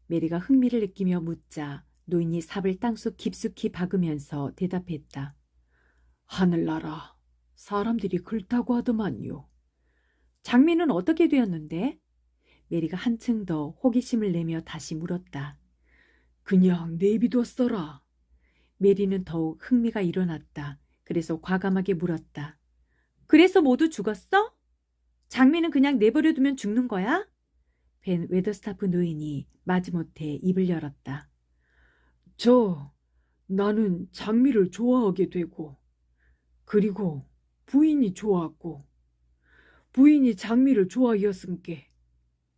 메리가 흥미를 느끼며 묻자 노인이 삽을 땅속 깊숙이 박으면서 대답했다. 하늘나라, 사람들이 그렇다고 하더만요. 장미는 어떻게 되었는데? 메리가 한층 더 호기심을 내며 다시 물었다. 그냥 내비뒀어라. 메리는 더욱 흥미가 일어났다. 그래서 과감하게 물었다. 그래서 모두 죽었어? 장미는 그냥 내버려두면 죽는 거야? 벤 웨더스타프 노인이 마지못해 입을 열었다. 나는 장미를 좋아하게 되고 그리고 부인이 좋았고 부인이 장미를 좋아하였음께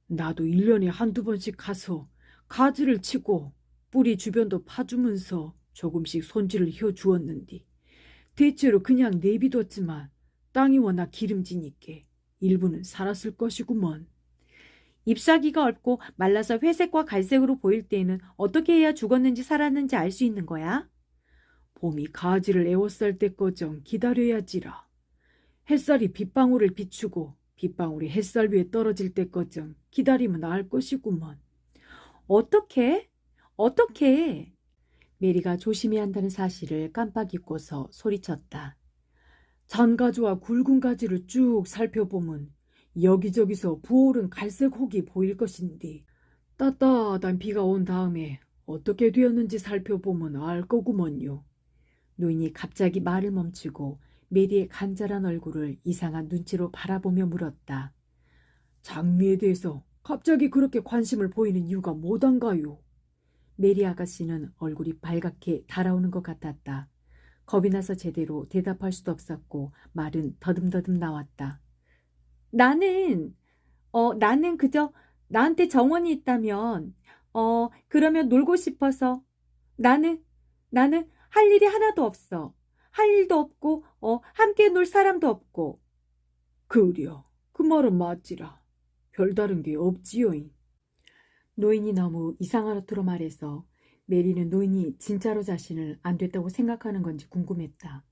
나도 1년에 한두 번씩 가서 가지를 치고 뿌리 주변도 파주면서 조금씩 손질을 해주었는디 대체로 그냥 내비뒀지만 땅이 워낙 기름지니께 일부는 살았을 것이구먼. 잎사귀가 얽고 말라서 회색과 갈색으로 보일 때에는 어떻게 해야 죽었는지 살았는지 알 수 있는 거야? 봄이 가지를 에워쌀 때꺼정 기다려야지라. 햇살이 빗방울을 비추고 빗방울이 햇살 위에 떨어질 때꺼정 기다리면 알 것이구먼. 어떻게? 어떻게? 메리가 조심해야 한다는 사실을 깜빡 잊고서 소리쳤다. 잔가지와 굵은 가지를 쭉 살펴보면 여기저기서 부어오른 갈색 혹이 보일 것인데 따뜻한 비가 온 다음에 어떻게 되었는지 살펴보면 알 거구먼요. 노인이 갑자기 말을 멈추고 메리의 간절한 얼굴을 이상한 눈치로 바라보며 물었다. 장미에 대해서 갑자기 그렇게 관심을 보이는 이유가 뭐단가요? 메리 아가씨는 얼굴이 발갛게 달아오는 것 같았다. 겁이 나서 제대로 대답할 수도 없었고 말은 더듬더듬 나왔다. 나는 그저 나한테 정원이 있다면, 그러면 놀고 싶어서. 나는 할 일이 하나도 없어. 할 일도 없고, 함께 놀 사람도 없고. 그려, 그 말은 맞지라. 별다른 게 없지요잉. 노인이 너무 이상한 어투로 말해서 메리는 노인이 진짜로 자신을 안 됐다고 생각하는 건지 궁금했다.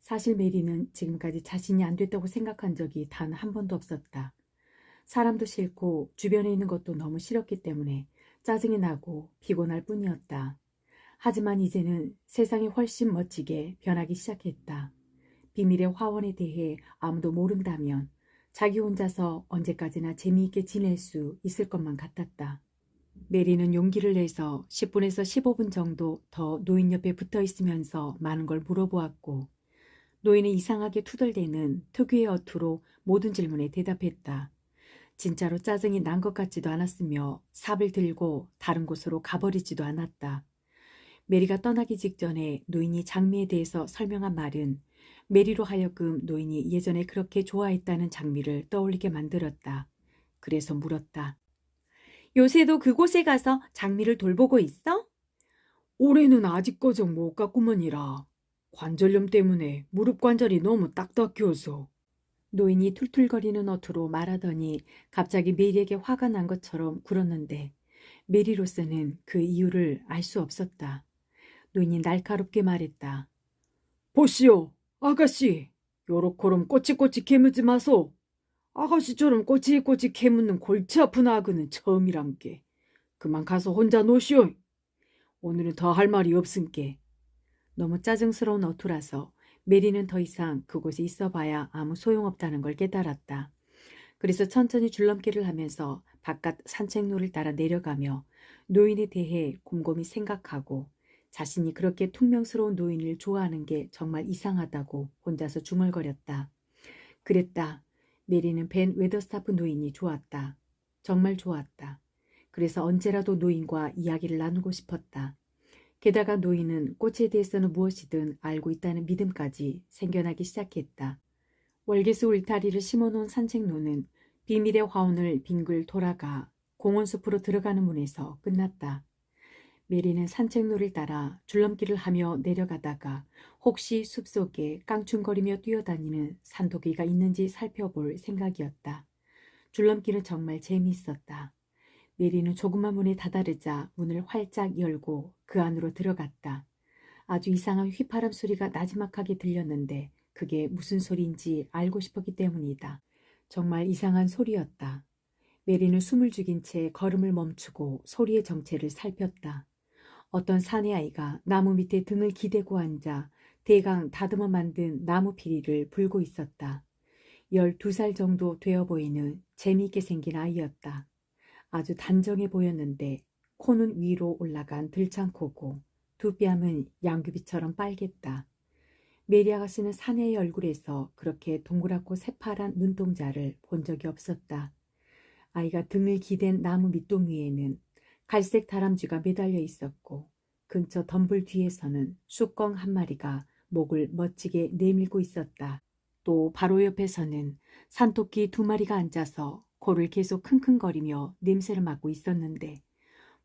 사실 메리는 지금까지 자신이 안 됐다고 생각한 적이 단 한 번도 없었다. 사람도 싫고 주변에 있는 것도 너무 싫었기 때문에 짜증이 나고 피곤할 뿐이었다. 하지만 이제는 세상이 훨씬 멋지게 변하기 시작했다. 비밀의 화원에 대해 아무도 모른다면 자기 혼자서 언제까지나 재미있게 지낼 수 있을 것만 같았다. 메리는 용기를 내서 10분에서 15분 정도 더 노인 옆에 붙어 있으면서 많은 걸 물어보았고 노인은 이상하게 투덜대는 특유의 어투로 모든 질문에 대답했다. 진짜로 짜증이 난 것 같지도 않았으며 삽을 들고 다른 곳으로 가버리지도 않았다. 메리가 떠나기 직전에 노인이 장미에 대해서 설명한 말은 메리로 하여금 노인이 예전에 그렇게 좋아했다는 장미를 떠올리게 만들었다. 그래서 물었다. 요새도 그곳에 가서 장미를 돌보고 있어? 올해는 아직까정 못 갔구먼이라. 관절염 때문에 무릎 관절이 너무 딱딱해서. 노인이 툴툴거리는 어투로 말하더니 갑자기 메리에게 화가 난 것처럼 굴었는데 메리로서는 그 이유를 알 수 없었다. 노인이 날카롭게 말했다. 보시오, 아가씨. 요렇게럼 꼬치꼬치 캐묻지 마소. 아가씨처럼 꼬치꼬치 캐묻는 골치 아픈 아그는 처음이란게. 그만 가서 혼자 노시오. 오늘은 더 할 말이 없은게. 너무 짜증스러운 어투라서 메리는 더 이상 그곳에 있어봐야 아무 소용없다는 걸 깨달았다. 그래서 천천히 줄넘기를 하면서 바깥 산책로를 따라 내려가며 노인에 대해 곰곰이 생각하고 자신이 그렇게 퉁명스러운 노인을 좋아하는 게 정말 이상하다고 혼자서 중얼거렸다. 그랬다. 메리는 벤 웨더스타프 노인이 좋았다. 정말 좋았다. 그래서 언제라도 노인과 이야기를 나누고 싶었다. 게다가 노인은 꽃에 대해서는 무엇이든 알고 있다는 믿음까지 생겨나기 시작했다. 월계수 울타리를 심어놓은 산책로는 비밀의 화원을 빙글 돌아가 공원숲으로 들어가는 문에서 끝났다. 메리는 산책로를 따라 줄넘기를 하며 내려가다가 혹시 숲속에 깡충거리며 뛰어다니는 산토끼가 있는지 살펴볼 생각이었다. 줄넘기는 정말 재미있었다. 메리는 조그만 문에 다다르자 문을 활짝 열고 그 안으로 들어갔다. 아주 이상한 휘파람 소리가 나지막하게 들렸는데 그게 무슨 소리인지 알고 싶었기 때문이다. 정말 이상한 소리였다. 메리는 숨을 죽인 채 걸음을 멈추고 소리의 정체를 살폈다. 어떤 사내 아이가 나무 밑에 등을 기대고 앉아 대강 다듬어 만든 나무 피리를 불고 있었다. 12살 정도 되어 보이는 재미있게 생긴 아이였다. 아주 단정해 보였는데 코는 위로 올라간 들창코고 두 뺨은 양귀비처럼 빨갰다. 메리 아가씨는 사내의 얼굴에서 그렇게 동그랗고 새파란 눈동자를 본 적이 없었다. 아이가 등을 기댄 나무 밑동위에는 갈색 다람쥐가 매달려 있었고 근처 덤불 뒤에서는 쑥껑 한 마리가 목을 멋지게 내밀고 있었다. 또 바로 옆에서는 산토끼 2마리가 앉아서 코를 계속 킁킁거리며 냄새를 맡고 있었는데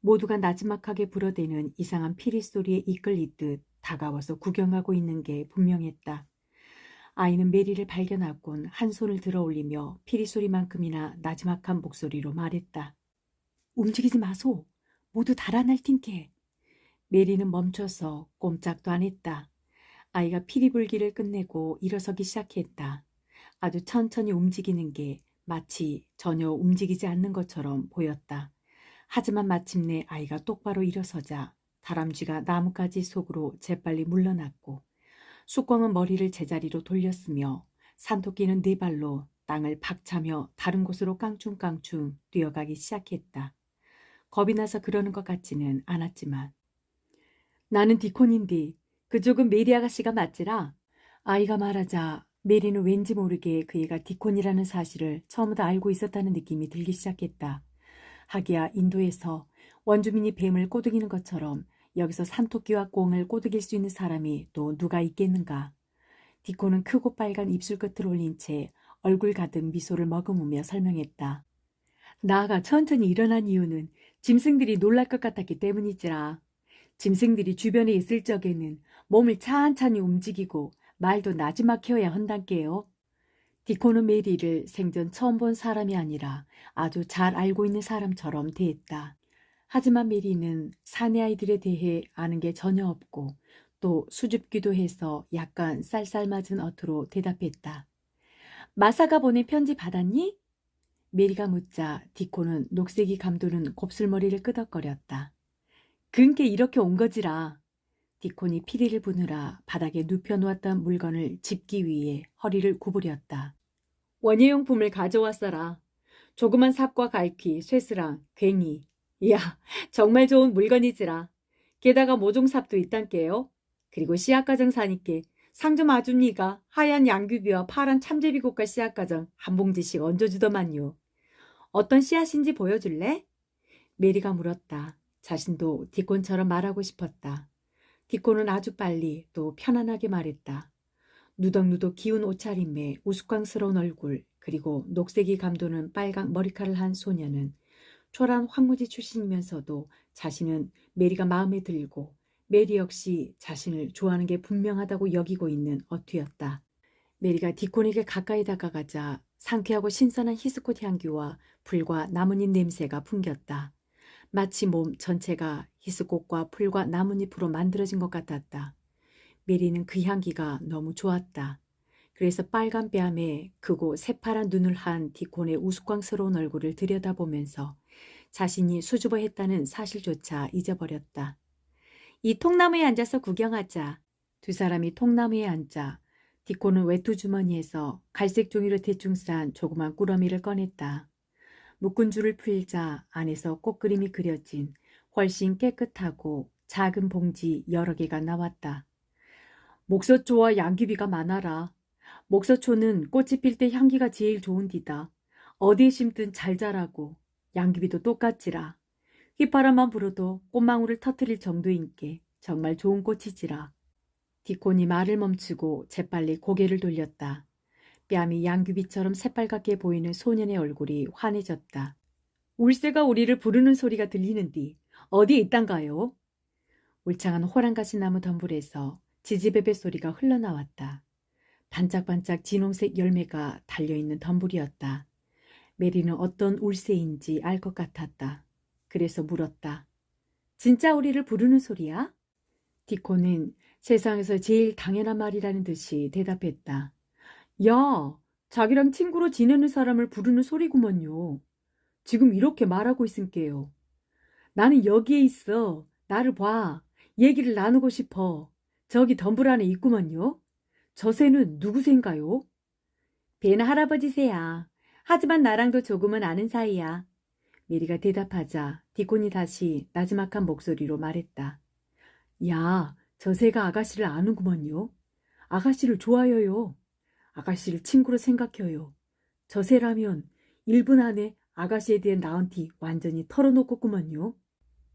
모두가 나지막하게 불어대는 이상한 피리 소리에 이끌리듯 다가와서 구경하고 있는 게 분명했다. 아이는 메리를 발견하곤 한 손을 들어 올리며 피리 소리만큼이나 나지막한 목소리로 말했다. 움직이지 마소. 모두 달아날 틴게. 메리는 멈춰서 꼼짝도 안 했다. 아이가 피리 불기를 끝내고 일어서기 시작했다. 아주 천천히 움직이는 게 마치 전혀 움직이지 않는 것처럼 보였다. 하지만 마침내 아이가 똑바로 일어서자 다람쥐가 나뭇가지 속으로 재빨리 물러났고 쑥광은 머리를 제자리로 돌렸으며 산토끼는 네 발로 땅을 박차며 다른 곳으로 깡충깡충 뛰어가기 시작했다. 겁이 나서 그러는 것 같지는 않았지만 나는 디콘인디 그쪽은 메리 아가씨가 맞지라. 아이가 말하자 메리는 왠지 모르게 그 애가 디콘이라는 사실을 처음부터 알고 있었다는 느낌이 들기 시작했다. 하기야 인도에서 원주민이 뱀을 꼬드기는 것처럼 여기서 산토끼와 꿩을 꼬드길 수 있는 사람이 또 누가 있겠는가. 디코는 크고 빨간 입술 끝을 올린 채 얼굴 가득 미소를 머금으며 설명했다. 나아가 천천히 일어난 이유는 짐승들이 놀랄 것 같았기 때문이지라. 짐승들이 주변에 있을 적에는 몸을 찬찬히 움직이고 말도 나지막혀야 한단께요. 디코는 메리를 생전 처음 본 사람이 아니라 아주 잘 알고 있는 사람처럼 대했다. 하지만 메리는 사내 아이들에 대해 아는 게 전혀 없고 또 수줍기도 해서 약간 쌀쌀맞은 어투로 대답했다. 마사가 보낸 편지 받았니? 메리가 묻자 디코는 녹색이 감도는 곱슬머리를 끄덕거렸다. 그nke 이렇게 온 거지라. 디콘이 피리를 부느라 바닥에 눕혀놓았던 물건을 짚기 위해 허리를 구부렸다. 원예용품을 가져왔어라. 조그만 삽과 갈퀴, 쇠스랑, 괭이. 이야, 정말 좋은 물건이지라. 게다가 모종삽도 있단께요. 그리고 씨앗가정 사니께 상좀 아줌니가 하얀 양귀비와 파란 참제비꽃과 씨앗가정 한 봉지씩 얹어주더만요. 어떤 씨앗인지 보여줄래? 메리가 물었다. 자신도 디콘처럼 말하고 싶었다. 디콘은 아주 빨리 또 편안하게 말했다. 누덕누덕 기운 옷차림에 우스꽝스러운 얼굴 그리고 녹색이 감도는 빨강 머리카락을 한 소녀는 초란 황무지 출신이면서도 자신은 메리가 마음에 들고 메리 역시 자신을 좋아하는 게 분명하다고 여기고 있는 어투였다. 메리가 디콘에게 가까이 다가가자 상쾌하고 신선한 히스콧 향기와 풀과 나뭇잎 냄새가 풍겼다. 마치 몸 전체가 히스꽃과 풀과 나뭇잎으로 만들어진 것 같았다. 메리는 그 향기가 너무 좋았다. 그래서 빨간 뺨에 크고 새파란 눈을 한 디콘의 우스꽝스러운 얼굴을 들여다보면서 자신이 수줍어했다는 사실조차 잊어버렸다. 이 통나무에 앉아서 구경하자. 두 사람이 통나무에 앉자 디콘은 외투 주머니에서 갈색 종이로 대충 싼 조그만 꾸러미를 꺼냈다. 묶은 줄을 풀자 안에서 꽃그림이 그려진 훨씬 깨끗하고 작은 봉지 여러 개가 나왔다. 목서초와 양귀비가 많아라. 목서초는 꽃이 필 때 향기가 제일 좋은디다. 어디에 심든 잘 자라고 양귀비도 똑같지라. 휘바람만 불어도 꽃망울을 터뜨릴 정도인께 정말 좋은 꽃이지라. 디콘이 말을 멈추고 재빨리 고개를 돌렸다. 뺨이 양귀비처럼 새빨갛게 보이는 소년의 얼굴이 환해졌다. 울새가 우리를 부르는 소리가 들리는디 어디에 있단가요? 울창한 호랑가시 나무 덤불에서 지지배배 소리가 흘러나왔다. 반짝반짝 진홍색 열매가 달려있는 덤불이었다. 메리는 어떤 울새인지 알 것 같았다. 그래서 물었다. 진짜 우리를 부르는 소리야? 디코는 세상에서 제일 당연한 말이라는 듯이 대답했다. 야, 자기랑 친구로 지내는 사람을 부르는 소리구먼요. 지금 이렇게 말하고 있은게요. 나는 여기에 있어. 나를 봐. 얘기를 나누고 싶어. 저기 덤불 안에 있구먼요. 저 새는 누구센가요? 배는 할아버지새야. 하지만 나랑도 조금은 아는 사이야. 메리가 대답하자 디콘이 다시 나지막한 목소리로 말했다. 야, 저 새가 아가씨를 아는구먼요. 아가씨를 좋아해요. 아가씨를 친구로 생각해요. 저 새라면 1분 안에 아가씨에 대한 나은티 완전히 털어놓겠구먼요.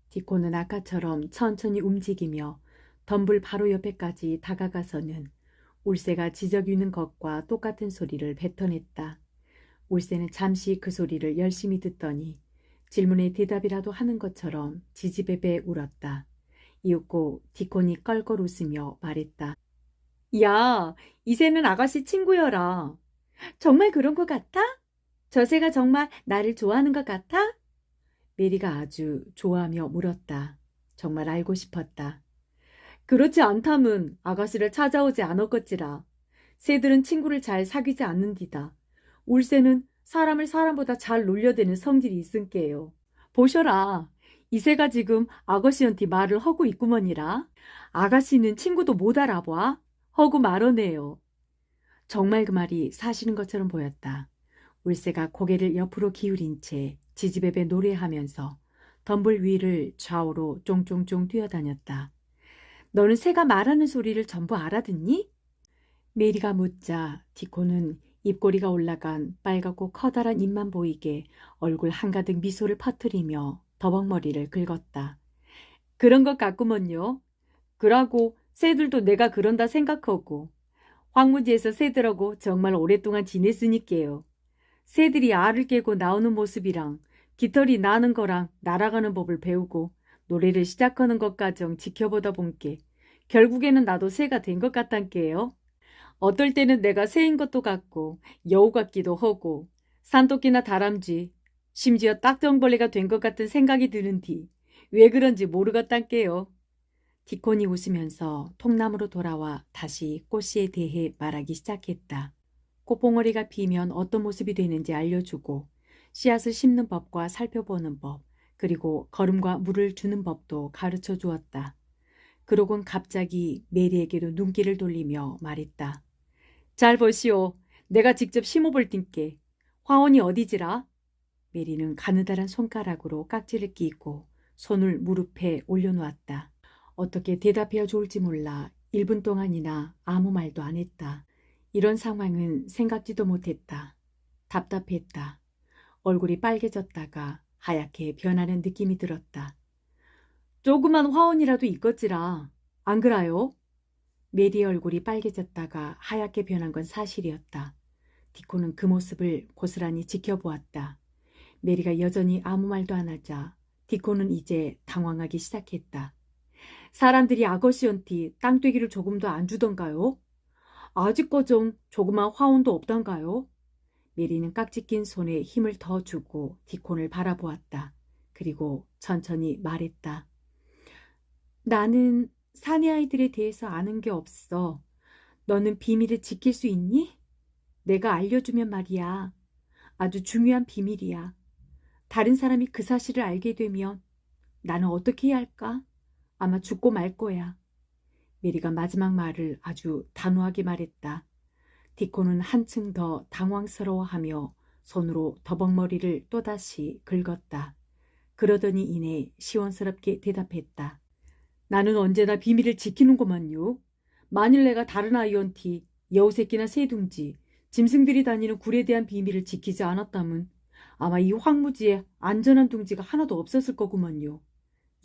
디코는 아까처럼 천천히 움직이며 덤불 바로 옆에까지 다가가서는 울새가 지저귀는 것과 똑같은 소리를 뱉어냈다. 울새는 잠시 그 소리를 열심히 듣더니 질문에 대답이라도 하는 것처럼 지지배배 울었다. 이윽고 디콘이 껄껄 웃으며 말했다. 야, 이 새는 아가씨 친구여라. 정말 그런 것 같아? 저 새가 정말 나를 좋아하는 것 같아? 메리가 아주 좋아하며 물었다. 정말 알고 싶었다. 그렇지 않다면 아가씨를 찾아오지 않았겠지라. 새들은 친구를 잘 사귀지 않는디다. 울새는 사람을 사람보다 잘 놀려대는 성질이 있은께요. 보셔라. 이 새가 지금 아가씨한테 말을 하고 있구먼이라. 아가씨는 친구도 못 알아봐. 하고 말하네요. 정말 그 말이 사실인 것처럼 보였다. 울새가 고개를 옆으로 기울인 채 지지배배 노래하면서 덤불 위를 좌우로 쫑쫑쫑 뛰어다녔다. 너는 새가 말하는 소리를 전부 알아듣니? 메리가 묻자 디코는 입꼬리가 올라간 빨갛고 커다란 입만 보이게 얼굴 한가득 미소를 퍼뜨리며 더벅머리를 긁었다. 그런 것 같구먼요. 그러고 새들도 내가 그런다 생각하고 황무지에서 새들하고 정말 오랫동안 지냈으니께요. 새들이 알을 깨고 나오는 모습이랑 깃털이 나는 거랑 날아가는 법을 배우고 노래를 시작하는 것까정 지켜보다 본게 결국에는 나도 새가 된 것 같단께요. 어떨 때는 내가 새인 것도 같고 여우 같기도 하고 산토끼나 다람쥐 심지어 딱정벌레가 된 것 같은 생각이 드는디 왜 그런지 모르겠단께요. 디콘이 웃으면서 통나무로 돌아와 다시 꽃씨에 대해 말하기 시작했다. 꽃봉오리가 피면 어떤 모습이 되는지 알려주고 씨앗을 심는 법과 살펴보는 법 그리고 거름과 물을 주는 법도 가르쳐 주었다. 그러곤 갑자기 메리에게도 눈길을 돌리며 말했다. 잘 보시오. 내가 직접 심어볼 띵께. 화원이 어디지라? 메리는 가느다란 손가락으로 깍지를 끼고 손을 무릎에 올려놓았다. 어떻게 대답해야 좋을지 몰라 1분 동안이나 아무 말도 안 했다. 이런 상황은 생각지도 못했다. 답답했다. 얼굴이 빨개졌다가 하얗게 변하는 느낌이 들었다. 조그만 화원이라도 있겠지라. 안 그라요? 메리의 얼굴이 빨개졌다가 하얗게 변한 건 사실이었다. 디코는 그 모습을 고스란히 지켜보았다. 메리가 여전히 아무 말도 안 하자 디코는 이제 당황하기 시작했다. 사람들이 아거시언티 땅떼기를 조금도 안 주던가요? 아직까정 조그만 화원도 없단가요? 메리는 깍지 낀 손에 힘을 더 주고 디콘을 바라보았다. 그리고 천천히 말했다. 나는 사내 아이들에 대해서 아는 게 없어. 너는 비밀을 지킬 수 있니? 내가 알려주면 말이야. 아주 중요한 비밀이야. 다른 사람이 그 사실을 알게 되면 나는 어떻게 해야 할까? 아마 죽고 말 거야. 메리가 마지막 말을 아주 단호하게 말했다. 디코는 한층 더 당황스러워하며 손으로 더벅머리를 또다시 긁었다. 그러더니 이내 시원스럽게 대답했다. 나는 언제나 비밀을 지키는구만요. 만일 내가 다른 아이언티, 여우새끼나 새둥지, 짐승들이 다니는 굴에 대한 비밀을 지키지 않았다면 아마 이 황무지에 안전한 둥지가 하나도 없었을 거구먼요.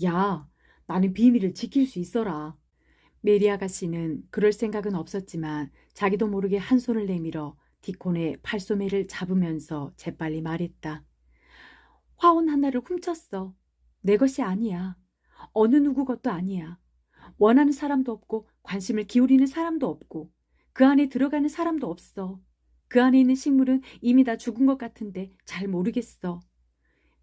야, 나는 비밀을 지킬 수 있어라. 메리 아가씨는 그럴 생각은 없었지만 자기도 모르게 한 손을 내밀어 디콘의 팔소매를 잡으면서 재빨리 말했다. 화원 하나를 훔쳤어. 내 것이 아니야. 어느 누구 것도 아니야. 원하는 사람도 없고 관심을 기울이는 사람도 없고 그 안에 들어가는 사람도 없어. 그 안에 있는 식물은 이미 다 죽은 것 같은데 잘 모르겠어.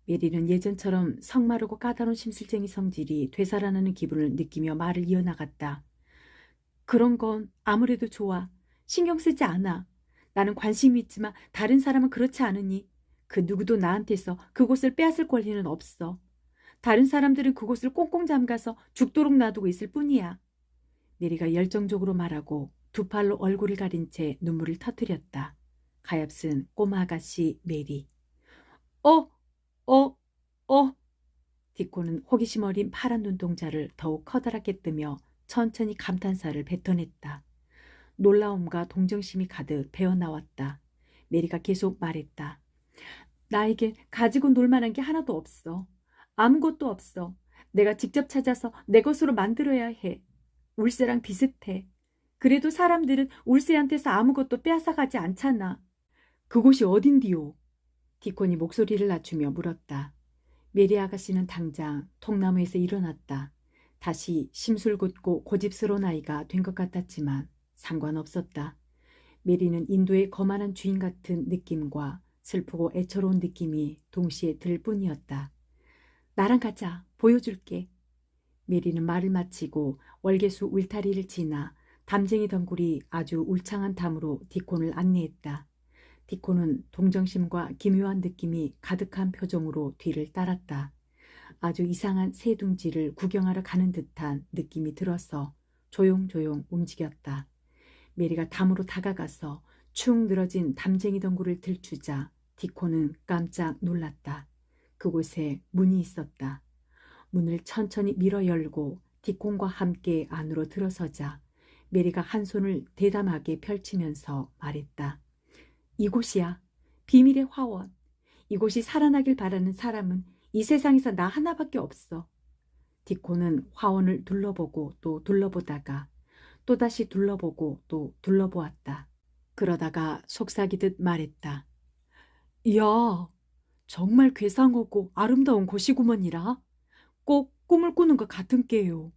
메리는 예전처럼 성마르고 까다로운 심술쟁이 성질이 되살아나는 기분을 느끼며 말을 이어나갔다. 그런 건 아무래도 좋아. 신경 쓰지 않아. 나는 관심이 있지만 다른 사람은 그렇지 않으니 그 누구도 나한테서 그곳을 빼앗을 권리는 없어. 다른 사람들은 그곳을 꽁꽁 잠가서 죽도록 놔두고 있을 뿐이야. 메리가 열정적으로 말하고 두 팔로 얼굴을 가린 채 눈물을 터뜨렸다. 가엾은 꼬마 아가씨 메리. 어, 어, 어. 디코는 호기심 어린 파란 눈동자를 더욱 커다랗게 뜨며 천천히 감탄사를 뱉어냈다. 놀라움과 동정심이 가득 배어나왔다. 메리가 계속 말했다. 나에겐 가지고 놀 만한 게 하나도 없어. 아무것도 없어. 내가 직접 찾아서 내 것으로 만들어야 해. 울새랑 비슷해. 그래도 사람들은 울새한테서 아무것도 빼앗아가지 않잖아. 그곳이 어딘디요? 디콘이 목소리를 낮추며 물었다. 메리 아가씨는 당장 통나무에서 일어났다. 다시 심술궂고 고집스러운 아이가 된 것 같았지만 상관없었다. 메리는 인도의 거만한 주인 같은 느낌과 슬프고 애처로운 느낌이 동시에 들 뿐이었다. 나랑 가자. 보여줄게. 메리는 말을 마치고 월계수 울타리를 지나 담쟁이 덩굴이 아주 울창한 담으로 디콘을 안내했다. 디코는 동정심과 기묘한 느낌이 가득한 표정으로 뒤를 따랐다. 아주 이상한 새 둥지를 구경하러 가는 듯한 느낌이 들어서 조용조용 움직였다. 메리가 담으로 다가가서 축 늘어진 담쟁이 덩굴을 들추자 디코는 깜짝 놀랐다. 그곳에 문이 있었다. 문을 천천히 밀어 열고 디콘과 함께 안으로 들어서자 메리가 한 손을 대담하게 펼치면서 말했다. 이곳이야. 비밀의 화원. 이곳이 살아나길 바라는 사람은 이 세상에서 나 하나밖에 없어. 디코는 화원을 둘러보고 또 둘러보다가 또다시 둘러보고 또 둘러보았다. 그러다가 속삭이듯 말했다. 이야, 정말 괴상하고 아름다운 곳이구먼이라. 꼭 꿈을 꾸는 것 같은 게요.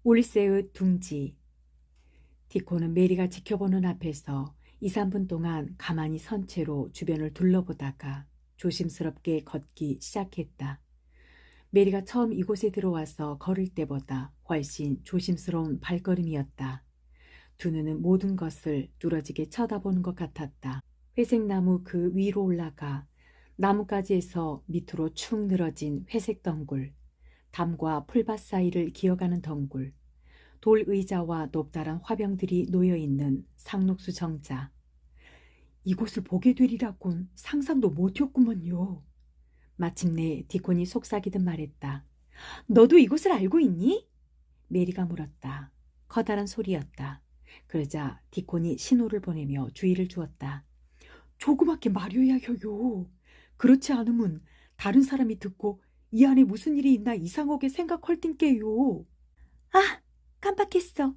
울새의 둥지. 디코는 메리가 지켜보는 앞에서 2, 3분 동안 가만히 선 채로 주변을 둘러보다가 조심스럽게 걷기 시작했다. 메리가 처음 이곳에 들어와서 걸을 때보다 훨씬 조심스러운 발걸음이었다. 두 눈은 모든 것을 뚫어지게 쳐다보는 것 같았다. 회색나무 그 위로 올라가 나뭇가지에서 밑으로 축 늘어진 회색 덩굴, 담과 풀밭 사이를 기어가는 덩굴, 돌 의자와 높다란 화병들이 놓여있는 상록수 정자. 이곳을 보게 되리라곤 상상도 못했구먼요. 마침내 디콘이 속삭이듯 말했다. 너도 이곳을 알고 있니? 메리가 물었다. 커다란 소리였다. 그러자 디콘이 신호를 보내며 주의를 주었다. 조그맣게 말여야 해요. 그렇지 않으면 다른 사람이 듣고 이 안에 무슨 일이 있나 이상하게 생각할 땐게요. 아! 깜빡했어.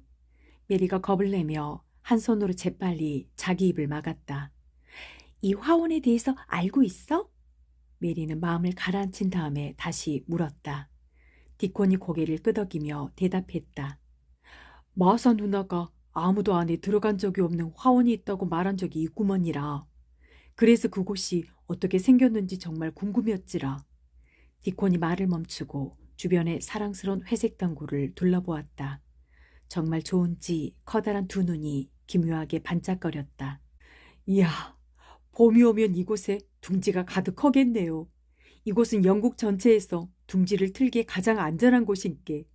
메리가 겁을 내며 한 손으로 재빨리 자기 입을 막았다. 이 화원에 대해서 알고 있어? 메리는 마음을 가라앉힌 다음에 다시 물었다. 디콘이 고개를 끄덕이며 대답했다. 마사 누나가 아무도 안에 들어간 적이 없는 화원이 있다고 말한 적이 있구먼이라. 그래서 그곳이 어떻게 생겼는지 정말 궁금했지라. 디콘이 말을 멈추고 주변의 사랑스러운 회색 당구를 둘러보았다. 정말 좋은지 커다란 두 눈이 기묘하게 반짝거렸다. 이야, 봄이 오면 이곳에 둥지가 가득하겠네요. 이곳은 영국 전체에서 둥지를 틀기에 가장 안전한 곳인께.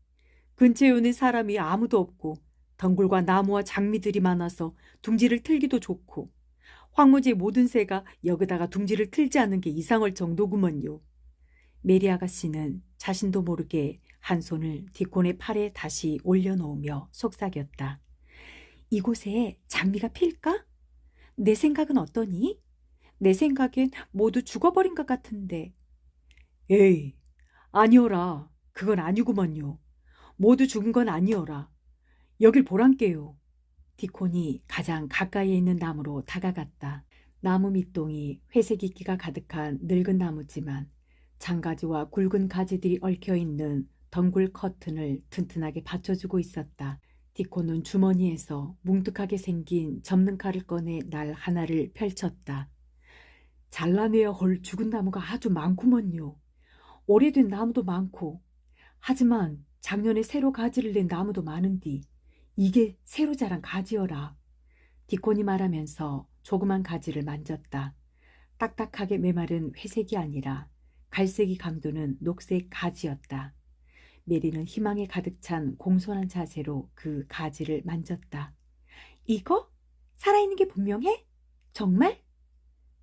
근처에 오는 사람이 아무도 없고 덩굴과 나무와 장미들이 많아서 둥지를 틀기도 좋고 황무지의 모든 새가 여기다가 둥지를 틀지 않는 게 이상할 정도구먼요. 메리 아가씨는 자신도 모르게 한 손을 디콘의 팔에 다시 올려놓으며 속삭였다. 이곳에 장미가 필까? 내 생각은 어떠니? 내 생각엔 모두 죽어버린 것 같은데. 에이, 아니오라. 그건 아니구먼요. 모두 죽은 건 아니오라. 여길 보란께요. 디콘이 가장 가까이에 있는 나무로 다가갔다. 나무 밑동이 회색 이끼가 가득한 늙은 나무지만 장가지와 굵은 가지들이 얽혀있는 덩굴 커튼을 튼튼하게 받쳐주고 있었다. 디콘은 주머니에서 뭉툭하게 생긴 접는 칼을 꺼내 날 하나를 펼쳤다. 잘라내야 헐 죽은 나무가 아주 많구먼요. 오래된 나무도 많고 하지만 작년에 새로 가지를 낸 나무도 많은디 이게 새로 자란 가지여라. 디콘이 말하면서 조그만 가지를 만졌다. 딱딱하게 메마른 회색이 아니라 갈색이 감도는 녹색 가지였다. 메리는 희망에 가득 찬 공손한 자세로 그 가지를 만졌다. 이거? 살아있는 게 분명해? 정말?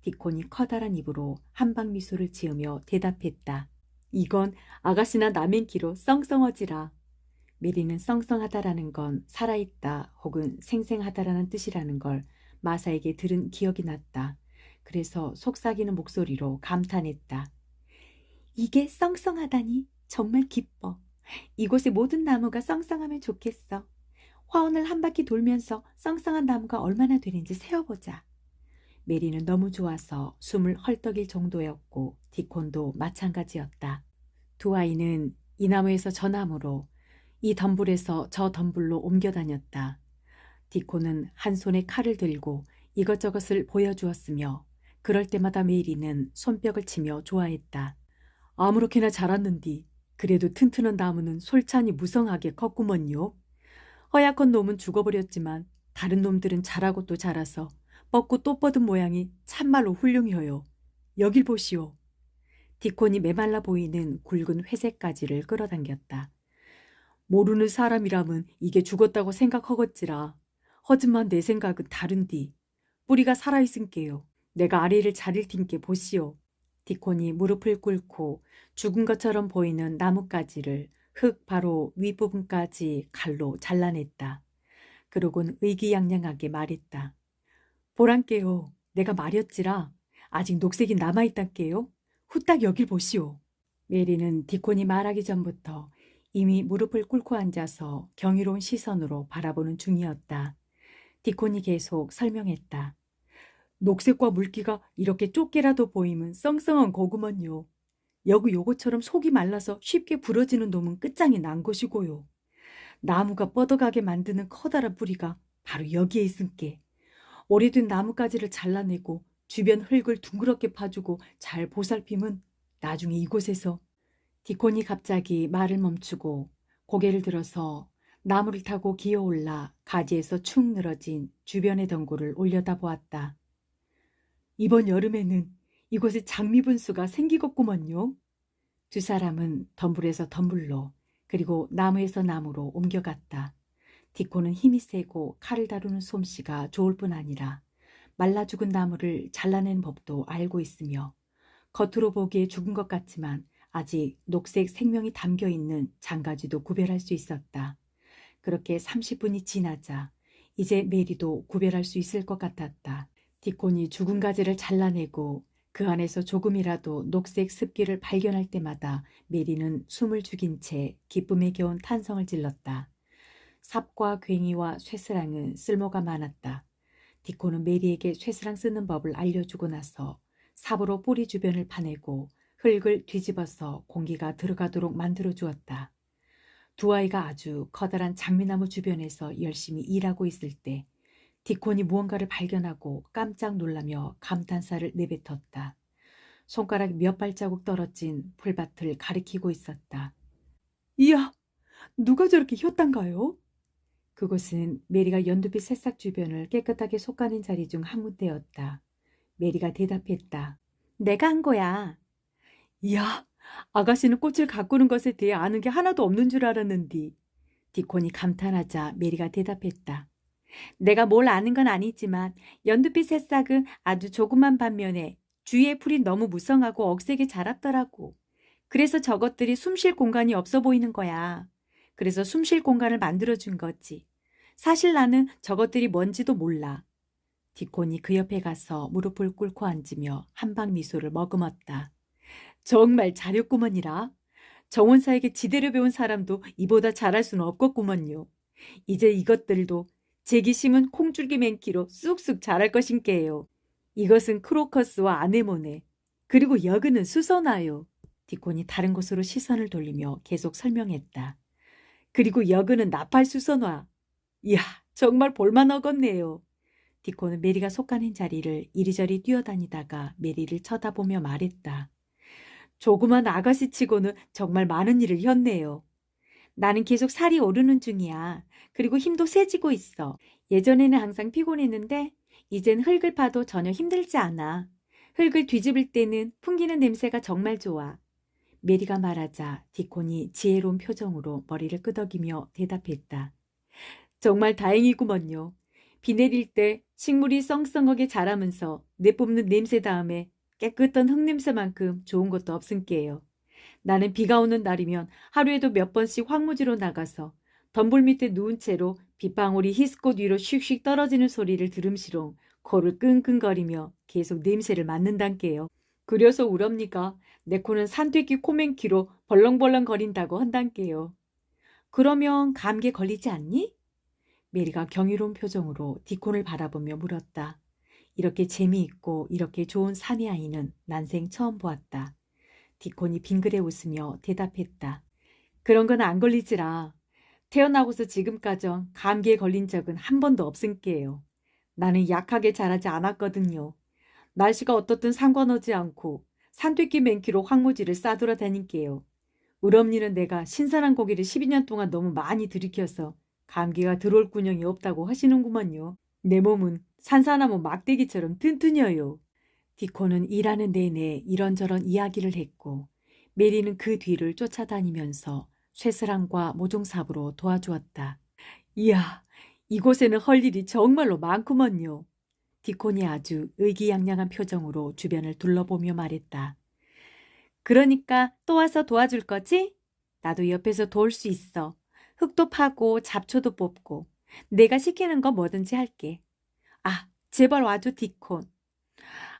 디콘이 커다란 입으로 한방 미소를 지으며 대답했다. 이건 아가씨나 남의 키로 썽썽어지라. 메리는 썽썽하다라는 건 살아있다 혹은 생생하다라는 뜻이라는 걸 마사에게 들은 기억이 났다. 그래서 속삭이는 목소리로 감탄했다. 이게 썽썽하다니 정말 기뻐. 이곳의 모든 나무가 썽썽하면 좋겠어. 화원을 한 바퀴 돌면서 썽썽한 나무가 얼마나 되는지 세어보자. 메리는 너무 좋아서 숨을 헐떡일 정도였고 디콘도 마찬가지였다. 두 아이는 이 나무에서 저 나무로 이 덤불에서 저 덤불로 옮겨 다녔다. 디콘은 한 손에 칼을 들고 이것저것을 보여주었으며 그럴 때마다 메리는 손뼉을 치며 좋아했다. 아무렇게나 자랐는디 그래도 튼튼한 나무는 솔찬히 무성하게 컸구먼요. 허약한 놈은 죽어버렸지만 다른 놈들은 자라고 또 자라서 뻗고 또 뻗은 모양이 참말로 훌륭해요. 여길 보시오. 디콘이 메말라 보이는 굵은 회색 가지를 끌어당겼다. 모르는 사람이라면 이게 죽었다고 생각하겠지라. 하지만 내 생각은 다른디. 뿌리가 살아있은게요. 내가 아래를 자릴 텐께 보시오. 디콘이 무릎을 꿇고 죽은 것처럼 보이는 나뭇가지를 흙 바로 윗부분까지 칼로 잘라냈다. 그러곤 의기양양하게 말했다. 보란께요. 내가 말했지라. 아직 녹색이 남아있단께요. 후딱 여길 보시오. 메리는 디콘이 말하기 전부터 이미 무릎을 꿇고 앉아서 경이로운 시선으로 바라보는 중이었다. 디콘이 계속 설명했다. 녹색과 물기가 이렇게 좁게라도 보이면 썽썽한 거구먼요. 여기 요것처럼 속이 말라서 쉽게 부러지는 놈은 끝장이 난 것이고요. 나무가 뻗어가게 만드는 커다란 뿌리가 바로 여기에 있은께. 오래된 나뭇가지를 잘라내고 주변 흙을 둥그렇게 파주고 잘 보살피면 나중에 이곳에서. 디콘이 갑자기 말을 멈추고 고개를 들어서 나무를 타고 기어올라 가지에서 축 늘어진 주변의 덩굴을 올려다보았다. 이번 여름에는 이곳에 장미분수가 생기겠구먼요. 두 사람은 덤불에서 덤불로 그리고 나무에서 나무로 옮겨갔다. 디콘은 힘이 세고 칼을 다루는 솜씨가 좋을 뿐 아니라 말라 죽은 나무를 잘라낸 법도 알고 있으며 겉으로 보기에 죽은 것 같지만 아직 녹색 생명이 담겨있는 장가지도 구별할 수 있었다. 그렇게 30분이 지나자 이제 메리도 구별할 수 있을 것 같았다. 디콘이 죽은 가지를 잘라내고 그 안에서 조금이라도 녹색 습기를 발견할 때마다 메리는 숨을 죽인 채 기쁨에 겨운 탄성을 질렀다. 삽과 괭이와 쇠스랑은 쓸모가 많았다. 디콘은 메리에게 쇠스랑 쓰는 법을 알려주고 나서 삽으로 뿌리 주변을 파내고 흙을 뒤집어서 공기가 들어가도록 만들어 주었다. 두 아이가 아주 커다란 장미나무 주변에서 열심히 일하고 있을 때 디콘이 무언가를 발견하고 깜짝 놀라며 감탄사를 내뱉었다. 손가락 몇 발자국 떨어진 풀밭을 가리키고 있었다. 이야, 누가 저렇게 혔단가요? 그곳은 메리가 연두빛 새싹 주변을 깨끗하게 솎아낸 자리 중 한 군데였다. 메리가 대답했다. 내가 한 거야. 이야, 아가씨는 꽃을 가꾸는 것에 대해 아는 게 하나도 없는 줄 알았는디. 디콘이 감탄하자 메리가 대답했다. 내가 뭘 아는 건 아니지만 연두빛 새싹은 아주 조그만 반면에 주위의 풀이 너무 무성하고 억세게 자랐더라고. 그래서 저것들이 숨쉴 공간이 없어 보이는 거야. 그래서 숨쉴 공간을 만들어준 거지. 사실 나는 저것들이 뭔지도 몰라. 디콘이 그 옆에 가서 무릎을 꿇고 앉으며 한방 미소를 머금었다. 정말 잘했구먼이라. 정원사에게 지대로 배운 사람도 이보다 잘할 수는 없겠구먼요. 이제 이것들도 제기 심은 콩줄기 맨키로 쑥쑥 자랄 것인게요. 이것은 크로커스와 아네모네, 그리고 여그는 수선화요. 디콘이 다른 곳으로 시선을 돌리며 계속 설명했다. 그리고 여그는 나팔 수선화. 이야, 정말 볼만하겠네요. 디콘은 메리가 속가는 자리를 이리저리 뛰어다니다가 메리를 쳐다보며 말했다. 조그만 아가씨치고는 정말 많은 일을 했네요. 나는 계속 살이 오르는 중이야. 그리고 힘도 세지고 있어. 예전에는 항상 피곤했는데 이젠 흙을 파도 전혀 힘들지 않아. 흙을 뒤집을 때는 풍기는 냄새가 정말 좋아. 메리가 말하자 디콘이 지혜로운 표정으로 머리를 끄덕이며 대답했다. 정말 다행이구먼요. 비 내릴 때 식물이 썽썽하게 자라면서 내뿜는 냄새 다음에 깨끗한 흙냄새만큼 좋은 것도 없은게요. 나는 비가 오는 날이면 하루에도 몇 번씩 황무지로 나가서 덤불 밑에 누운 채로 빗방울이 히스꽃 위로 슉슉 떨어지는 소리를 들음시롱 코를 끙끙거리며 계속 냄새를 맡는단게요. 그래서 우럽니까? 내 코는 산돼지 코맹키로 벌렁벌렁 거린다고 한단게요. 그러면 감기에 걸리지 않니? 메리가 경이로운 표정으로 디콘을 바라보며 물었다. 이렇게 재미있고 이렇게 좋은 사내 아이는 난생 처음 보았다. 디콘이 빙그레 웃으며 대답했다. 그런 건 안 걸리지라. 태어나고서 지금까지 감기에 걸린 적은 한 번도 없은게요. 나는 약하게 자라지 않았거든요. 날씨가 어떻든 상관하지 않고 산돼지 맨키로 황무지를 싸돌아다닌게요. 우럼니는 내가 신선한 고기를 12년 동안 너무 많이 들이켜서 감기가 들어올 군형이 없다고 하시는구먼요. 내 몸은 산사나무 막대기처럼 튼튼해요. 디코는 일하는 내내 이런저런 이야기를 했고 메리는 그 뒤를 쫓아다니면서 쇠스랑과 모종삽으로 도와주었다. 이야, 이곳에는 할 일이 정말로 많구먼요. 디콘이 아주 의기양양한 표정으로 주변을 둘러보며 말했다. 그러니까 또 와서 도와줄 거지? 나도 옆에서 도울 수 있어. 흙도 파고 잡초도 뽑고 내가 시키는 거 뭐든지 할게. 아, 제발 와줘, 디콘.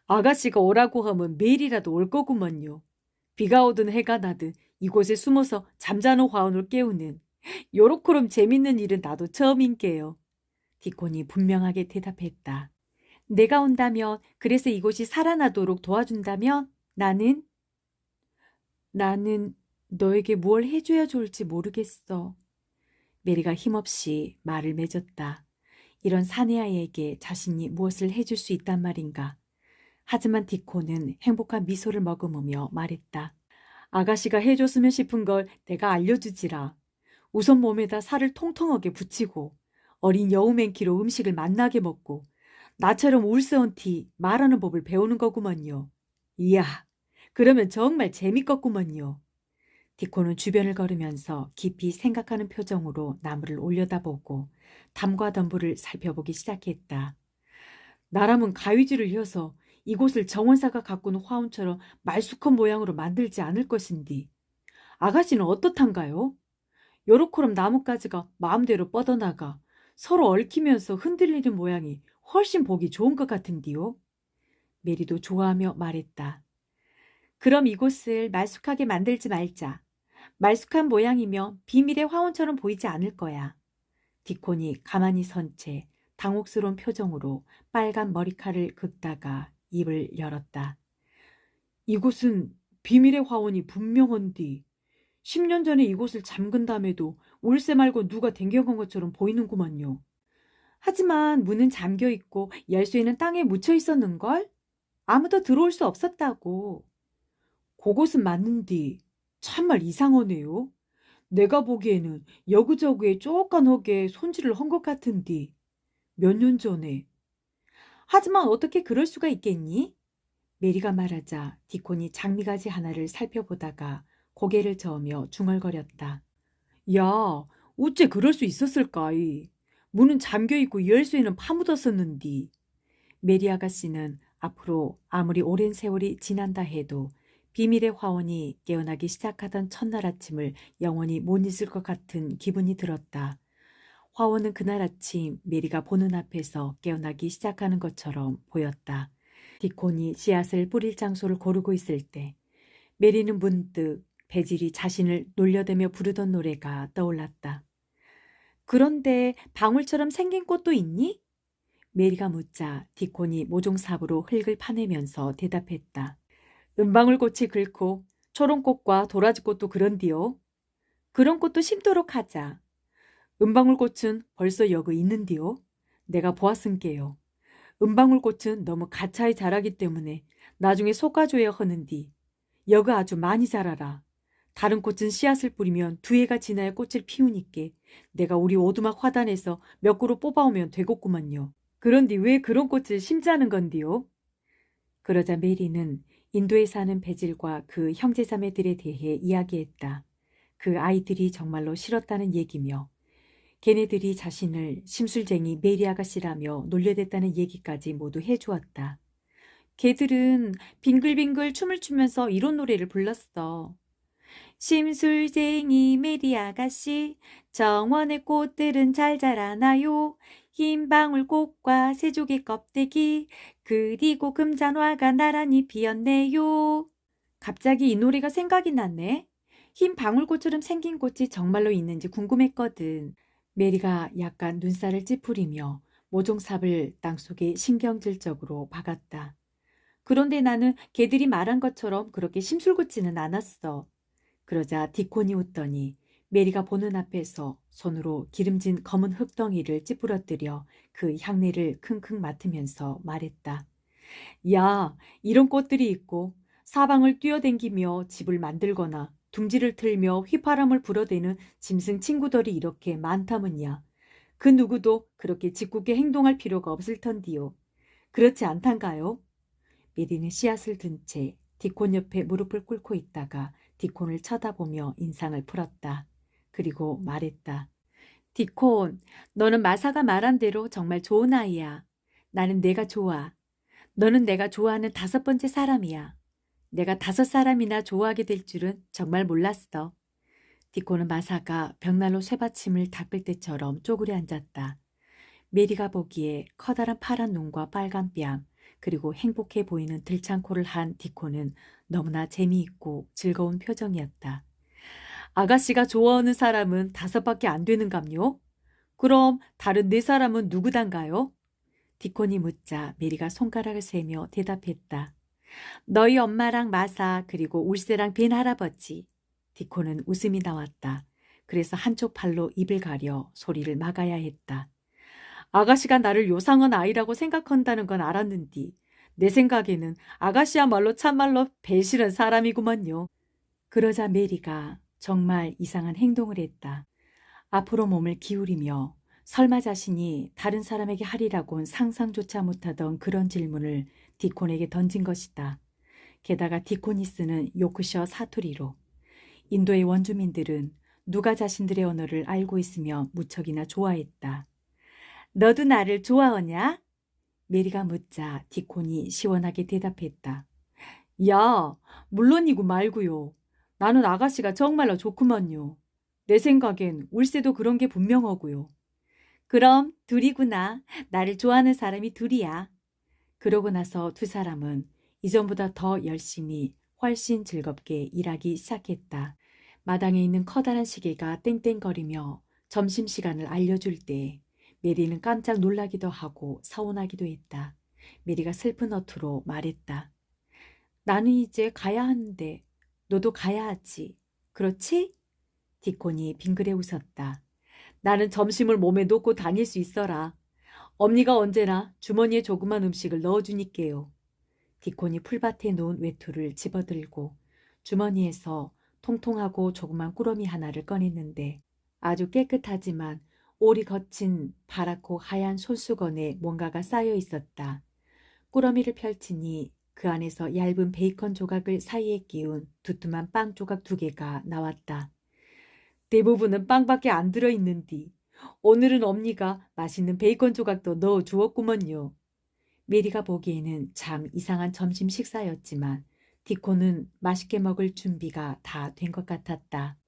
아가씨가 오라고 하면 매일이라도 올 거구먼요. 비가 오든 해가 나든 이곳에 숨어서 잠자는 화원을 깨우는 요렇게럼 재밌는 일은 나도 처음인게요. 디콘이 분명하게 대답했다. 내가 온다면, 그래서 이곳이 살아나도록 도와준다면 나는 너에게 뭘 해줘야 좋을지 모르겠어. 메리가 힘없이 말을 맺었다. 이런 사내아이에게 자신이 무엇을 해줄 수 있단 말인가. 하지만 디코는 행복한 미소를 머금으며 말했다. 아가씨가 해줬으면 싶은 걸 내가 알려주지라. 우선 몸에다 살을 통통하게 붙이고 어린 여우맹키로 음식을 맛나게 먹고 나처럼 울스언티 말하는 법을 배우는 거구먼요. 이야, 그러면 정말 재밌겠구먼요. 디코는 주변을 걸으면서 깊이 생각하는 표정으로 나무를 올려다보고 담과 덤불을 살펴보기 시작했다. 나라면 가위질을 해서 이곳을 정원사가 가꾸는 화원처럼 말쑥한 모양으로 만들지 않을 것인디. 아가씨는 어떻단가요? 요렇게럼 나뭇가지가 마음대로 뻗어나가 서로 얽히면서 흔들리는 모양이 훨씬 보기 좋은 것 같은디요. 메리도 좋아하며 말했다. 그럼 이곳을 말쑥하게 만들지 말자. 말쑥한 모양이면 비밀의 화원처럼 보이지 않을 거야. 디콘이 가만히 선 채 당혹스러운 표정으로 빨간 머리칼을 긋다가 입을 열었다. 이곳은 비밀의 화원이 분명한디 10년 전에 이곳을 잠근 다음에도 월세 말고 누가 댕겨간 것처럼 보이는구먼요. 하지만 문은 잠겨 있고 열쇠는 땅에 묻혀 있었는걸? 아무도 들어올 수 없었다고. 그곳은 맞는디 참말 이상하네요. 내가 보기에는 여기저기에 쪼까하게 손질을 한 것 같은디. 몇 년 전에. 하지만 어떻게 그럴 수가 있겠니? 메리가 말하자 디콘이 장미가지 하나를 살펴보다가 고개를 저으며 중얼거렸다. 야, 어째 그럴 수 있었을까이? 문은 잠겨있고 열쇠는 파묻었었는디. 메리 아가씨는 앞으로 아무리 오랜 세월이 지난다 해도 비밀의 화원이 깨어나기 시작하던 첫날 아침을 영원히 못 잊을 것 같은 기분이 들었다. 화원은 그날 아침 메리가 보는 앞에서 깨어나기 시작하는 것처럼 보였다. 디콘이 씨앗을 뿌릴 장소를 고르고 있을 때 메리는 문득 베질이 자신을 놀려대며 부르던 노래가 떠올랐다. 그런데 방울처럼 생긴 꽃도 있니? 메리가 묻자 디콘이 모종삽으로 흙을 파내면서 대답했다. 은방울꽃이 긁고 초롱꽃과 도라지꽃도 그런디요. 그런 꽃도 심도록 하자. 은방울꽃은 벌써 여기 있는디요. 내가 보았은게요. 은방울꽃은 너무 가차히 자라기 때문에 나중에 솎아줘야 하는디. 여가 아주 많이 자라라. 다른 꽃은 씨앗을 뿌리면 2해가 지나야 꽃을 피우니께 내가 우리 오두막 화단에서 몇 그루 뽑아오면 되겠구먼요. 그런디 왜 그런 꽃을 심자는 건디요? 그러자 메리는 인도에 사는 베질과 그 형제자매들에 대해 이야기했다. 그 아이들이 정말로 싫었다는 얘기며 걔네들이 자신을 심술쟁이 메리 아가씨라며 놀려댔다는 얘기까지 모두 해주었다. 걔들은 빙글빙글 춤을 추면서 이런 노래를 불렀어. 심술쟁이 메리 아가씨, 정원의 꽃들은 잘 자라나요. 흰 방울꽃과 새조개 껍데기, 그리고 금잔화가 나란히 피었네요. 갑자기 이 노래가 생각이 났네. 흰 방울꽃처럼 생긴 꽃이 정말로 있는지 궁금했거든. 메리가 약간 눈살을 찌푸리며 모종삽을 땅속에 신경질적으로 박았다. 그런데 나는 걔들이 말한 것처럼 그렇게 심술궂지는 않았어. 그러자 디콘이 웃더니 메리가 보는 앞에서 손으로 기름진 검은 흙덩이를 찌푸러뜨려 그 향내를 킁킁 맡으면서 말했다. 야, 이런 꽃들이 있고 사방을 뛰어댕기며 집을 만들거나 둥지를 틀며 휘파람을 불어대는 짐승 친구들이 이렇게 많다면야. 그 누구도 그렇게 짓궂게 행동할 필요가 없을 텐디요. 그렇지 않단가요? 메리는 씨앗을 든 채 디콘 옆에 무릎을 꿇고 있다가 디콘을 쳐다보며 인상을 풀었다. 그리고 말했다. 디콘, 너는 마사가 말한 대로 정말 좋은 아이야. 나는 내가 좋아. 너는 내가 좋아하는 5번째 사람이야. 내가 5사람이나 좋아하게 될 줄은 정말 몰랐어. 디코는 마사가 벽난로 쇠받침을 닦을 때처럼 쪼그려 앉았다. 메리가 보기에 커다란 파란 눈과 빨간 뺨, 그리고 행복해 보이는 들창코를 한 디코는 너무나 재미있고 즐거운 표정이었다. 아가씨가 좋아하는 사람은 5밖에 안 되는감요? 그럼 다른 4사람은 누구단가요? 디콘이 묻자 메리가 손가락을 세며 대답했다. 너희 엄마랑 마사 그리고 울세랑 벤 할아버지. 디코는 웃음이 나왔다. 그래서 한쪽 팔로 입을 가려 소리를 막아야 했다. 아가씨가 나를 요상한 아이라고 생각한다는 건 알았는디 내 생각에는 아가씨야말로 참말로 배실한 사람이구먼요. 그러자 메리가 정말 이상한 행동을 했다. 앞으로 몸을 기울이며 설마 자신이 다른 사람에게 하리라고는 상상조차 못하던 그런 질문을 디콘에게 던진 것이다. 게다가 디콘이 쓰는 요크셔 사투리로. 인도의 원주민들은 누가 자신들의 언어를 알고 있으며 무척이나 좋아했다. 너도 나를 좋아하냐? 메리가 묻자 디콘이 시원하게 대답했다. 야, 물론이고 말고요. 나는 아가씨가 정말로 좋구먼요. 내 생각엔 울세도 그런 게 분명하고요. 그럼 둘이구나. 나를 좋아하는 사람이 둘이야. 그러고 나서 2사람은 이전보다 더 열심히 훨씬 즐겁게 일하기 시작했다. 마당에 있는 커다란 시계가 땡땡거리며 점심시간을 알려줄 때 메리는 깜짝 놀라기도 하고 서운하기도 했다. 메리가 슬픈 어투로 말했다. 나는 이제 가야 하는데 너도 가야 하지. 그렇지? 디콘이 빙그레 웃었다. 나는 점심을 몸에 놓고 다닐 수 있어라. 엄니가 언제나 주머니에 조그만 음식을 넣어주니께요. 디콘이 풀밭에 놓은 외투를 집어들고 주머니에서 통통하고 조그만 꾸러미 하나를 꺼냈는데 아주 깨끗하지만 올이 거친 파랗고 하얀 손수건에 뭔가가 쌓여 있었다. 꾸러미를 펼치니 그 안에서 얇은 베이컨 조각을 사이에 끼운 두툼한 빵 조각 2개가 나왔다. 대부분은 빵밖에 안 들어있는디. 오늘은 엄니가 맛있는 베이컨 조각도 넣어 주었구먼요. 메리가 보기에는 참 이상한 점심 식사였지만 디코는 맛있게 먹을 준비가 다 된 것 같았다.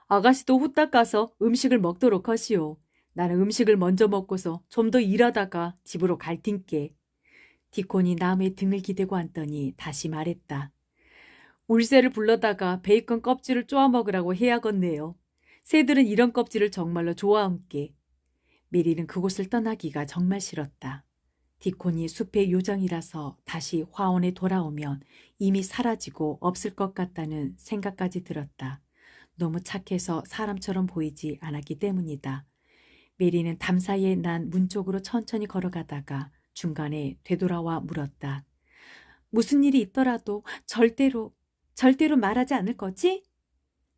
아가씨도 후딱 가서 음식을 먹도록 하시오. 나는 음식을 먼저 먹고서 좀 더 일하다가 집으로 갈 텐께. 디콘이 남의 등을 기대고 앉더니 다시 말했다. 울새를 불러다가 베이컨 껍질을 쪼아 먹으라고 해야겠네요. 새들은 이런 껍질을 정말로 좋아함께. 메리는 그곳을 떠나기가 정말 싫었다. 디콘이 숲의 요정이라서 다시 화원에 돌아오면 이미 사라지고 없을 것 같다는 생각까지 들었다. 너무 착해서 사람처럼 보이지 않았기 때문이다. 메리는 담 사이에 난 문 쪽으로 천천히 걸어가다가 중간에 되돌아와 물었다. 무슨 일이 있더라도 절대로 말하지 않을 거지?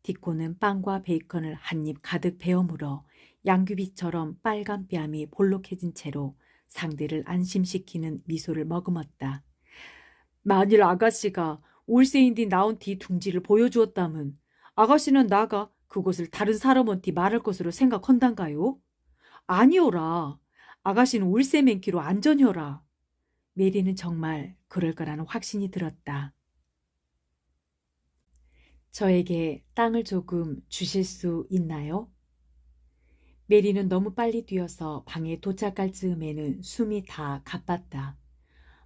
디코는 빵과 베이컨을 한 입 가득 베어 물어 양귀비처럼 빨간 뺨이 볼록해진 채로 상대를 안심시키는 미소를 머금었다. 만일 아가씨가 울세인디 나온 뒤 둥지를 보여주었다면 아가씨는 나가 그곳을 다른 사람한테 말할 것으로 생각한단가요? 아니오라. 아가씨는 울세맨키로 안전혀라. 메리는 정말 그럴 거라는 확신이 들었다. 저에게 땅을 조금 주실 수 있나요? 메리는 너무 빨리 뛰어서 방에 도착할 즈음에는 숨이 다 가빴다.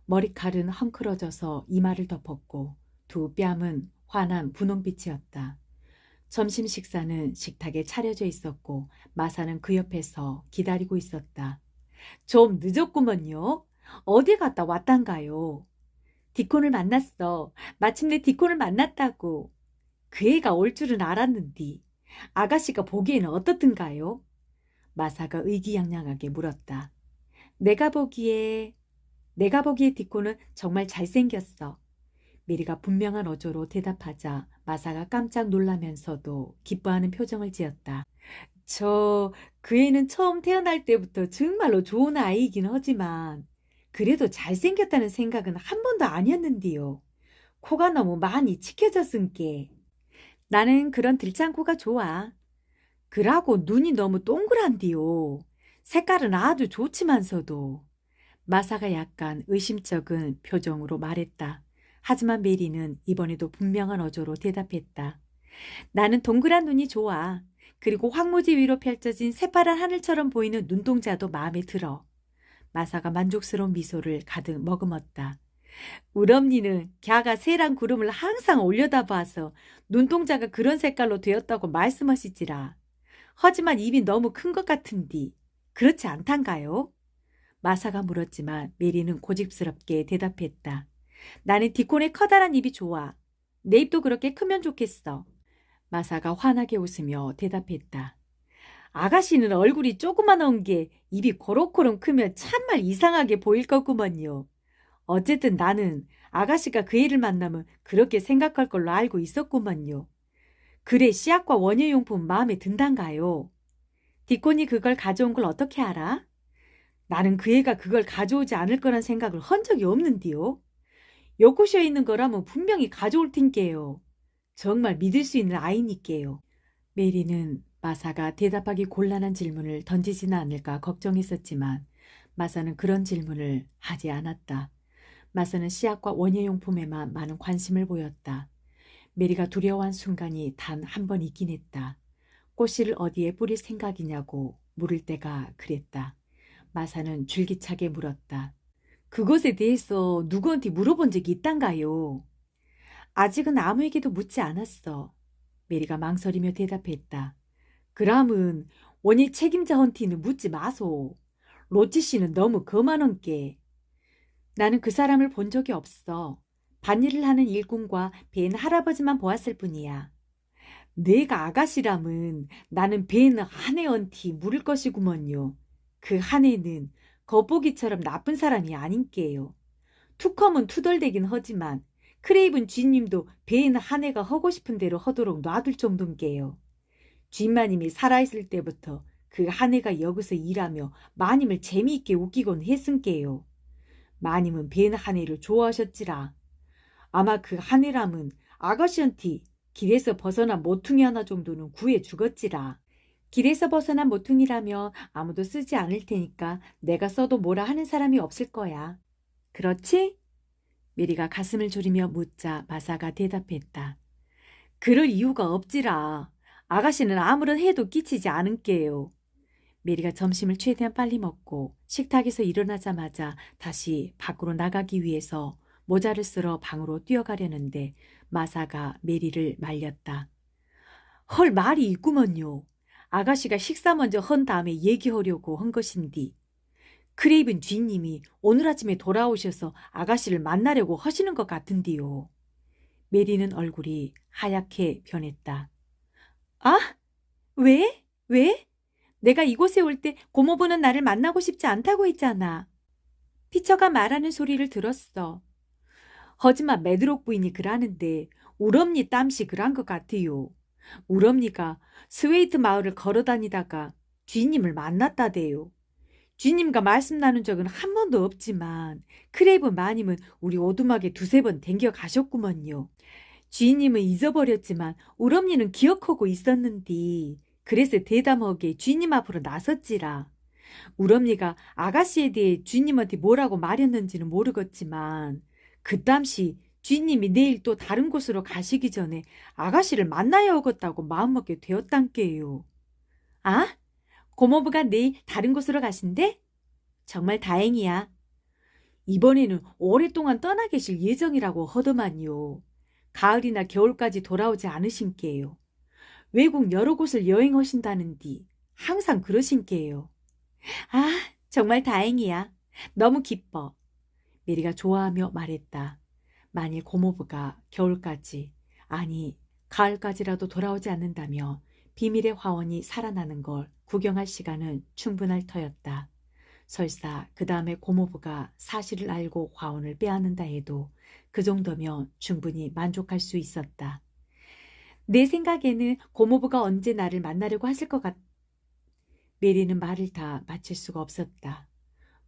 머리칼은 헝클어져서 이마를 덮었고 두 뺨은 환한 분홍빛이었다. 점심 식사는 식탁에 차려져 있었고 마사는 그 옆에서 기다리고 있었다. 좀 늦었구먼요. 어디 갔다 왔단가요? 디콘을 만났어. 마침내 디콘을 만났다고. 그 애가 올 줄은 알았는디. 아가씨가 보기에는 어떻든가요? 마사가 의기양양하게 물었다. 내가 보기에 디코는 정말 잘생겼어. 메리가 분명한 어조로 대답하자 마사가 깜짝 놀라면서도 기뻐하는 표정을 지었다. 그 애는 처음 태어날 때부터 정말로 좋은 아이이긴 하지만 그래도 잘생겼다는 생각은 한 번도 아니었는디요. 코가 너무 많이 치켜졌은께. 나는 그런 들창코가 좋아. 그라고 눈이 너무 동그란디요. 색깔은 아주 좋지만서도. 마사가 약간 의심쩍은 표정으로 말했다. 하지만 메리는 이번에도 분명한 어조로 대답했다. 나는 동그란 눈이 좋아. 그리고 황무지 위로 펼쳐진 새파란 하늘처럼 보이는 눈동자도 마음에 들어. 마사가 만족스러운 미소를 가득 머금었다. 우럼니는 갸가 새랑 구름을 항상 올려다봐서 눈동자가 그런 색깔로 되었다고 말씀하시지라. 하지만 입이 너무 큰 것 같은디 그렇지 않단가요? 마사가 물었지만 메리는 고집스럽게 대답했다. 나는 디콘의 커다란 입이 좋아. 내 입도 그렇게 크면 좋겠어. 마사가 환하게 웃으며 대답했다. 아가씨는 얼굴이 조그만한 게 입이 고로코름 크면 참말 이상하게 보일 거구먼요. 어쨌든 나는 아가씨가 그 애를 만나면 그렇게 생각할 걸로 알고 있었구먼요. 그래 씨앗과 원예용품 마음에 든단가요? 디콘이 그걸 가져온 걸 어떻게 알아? 나는 그 애가 그걸 가져오지 않을 거란 생각을 한 적이 없는디요. 요코쇼에 있는 거라면 분명히 가져올 텐게요. 정말 믿을 수 있는 아이니께요. 메리는 마사가 대답하기 곤란한 질문을 던지지는 않을까 걱정했었지만 마사는 그런 질문을 하지 않았다. 마사는 씨앗과 원예용품에만 많은 관심을 보였다. 메리가 두려워한 순간이 단 한 번 있긴 했다. 꽃씨를 어디에 뿌릴 생각이냐고 물을 때가 그랬다. 마사는 줄기차게 물었다. 그것에 대해서 누구한테 물어본 적이 있단가요? 아직은 아무에게도 묻지 않았어. 메리가 망설이며 대답했다. 그람은 원예 책임자한테는 묻지 마소. 로치 씨는 너무 거만한게. 나는 그 사람을 본 적이 없어. 밭일을 하는 일꾼과 벤 할아버지만 보았을 뿐이야. 내가 아가씨람은 나는 배는 한 해 언티 물을 것이구먼요. 그 한 해는 겉보기처럼 나쁜 사람이 아닌게요. 투컴은 투덜대긴 하지만 크레이븐 쥐님도 배는 한 해가 하고 싶은 대로 하도록 놔둘 정도인게요. 쥐마님이 살아있을 때부터 그 한 해가 여기서 일하며 마님을 재미있게 웃기곤 했은게요. 마님은 배는 한 해를 좋아하셨지라. 아마 그 한 해람은 아가씨한테 길에서 벗어난 모퉁이 하나 정도는 구해 주겠지라. 길에서 벗어난 모퉁이라며 아무도 쓰지 않을 테니까 내가 써도 뭐라 하는 사람이 없을 거야. 그렇지? 메리가 가슴을 졸이며 묻자 마사가 대답했다. 그럴 이유가 없지라. 아가씨는 아무런 해도 끼치지 않은게요. 메리가 점심을 최대한 빨리 먹고 식탁에서 일어나자마자 다시 밖으로 나가기 위해서 모자를 쓸어 방으로 뛰어가려는데 마사가 메리를 말렸다. 헐 말이 있구먼요. 아가씨가 식사 먼저 헌 다음에 얘기하려고 한 것인디. 크레이븐 쥐님이 오늘 아침에 돌아오셔서 아가씨를 만나려고 하시는 것 같은디요. 메리는 얼굴이 하얗게 변했다. 아? 왜? 왜? 내가 이곳에 올 때 고모부는 나를 만나고 싶지 않다고 했잖아. 피처가 말하는 소리를 들었어. 하지만 메드록 부인이 그러는데 우럼니 땀시 그런 것 같아요. 우럼니가 스웨이트 마을을 걸어다니다가 쥐님을 만났다대요. 쥐님과 말씀 나눈 적은 한 번도 없지만 크레이븐 마님은 우리 오두막에 두세 번 댕겨 가셨구먼요. 쥐님은 잊어버렸지만 우럼니는 기억하고 있었는디. 그래서 대담하게 쥐님 앞으로 나섰지라. 우럼니가 아가씨에 대해 쥐님한테 뭐라고 말했는지는 모르겠지만 그 땀시 쥐님이 내일 또 다른 곳으로 가시기 전에 아가씨를 만나야 오겠다고 마음먹게 되었단께요. 아? 고모부가 내일 다른 곳으로 가신대? 정말 다행이야. 이번에는 오랫동안 떠나 계실 예정이라고 하더만요. 가을이나 겨울까지 돌아오지 않으신께요. 외국 여러 곳을 여행하신다는디 항상 그러신께요. 아, 정말 다행이야. 너무 기뻐. 메리가 좋아하며 말했다. 만일 고모부가 겨울까지, 아니 가을까지라도 돌아오지 않는다며 비밀의 화원이 살아나는 걸 구경할 시간은 충분할 터였다. 설사 그 다음에 고모부가 사실을 알고 화원을 빼앗는다 해도 그 정도면 충분히 만족할 수 있었다. 내 생각에는 고모부가 언제 나를 만나려고 하실 것 같... 메리는 말을 다 마칠 수가 없었다.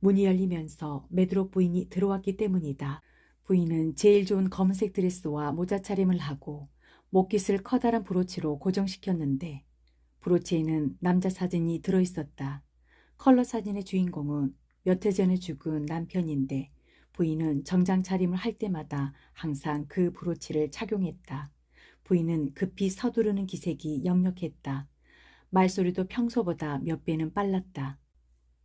문이 열리면서 메드록 부인이 들어왔기 때문이다. 부인은 제일 좋은 검은색 드레스와 모자 차림을 하고 목깃을 커다란 브로치로 고정시켰는데 브로치에는 남자 사진이 들어있었다. 컬러 사진의 주인공은 몇 해 전에 죽은 남편인데 부인은 정장 차림을 할 때마다 항상 그 브로치를 착용했다. 부인은 급히 서두르는 기색이 역력했다. 말소리도 평소보다 몇 배는 빨랐다.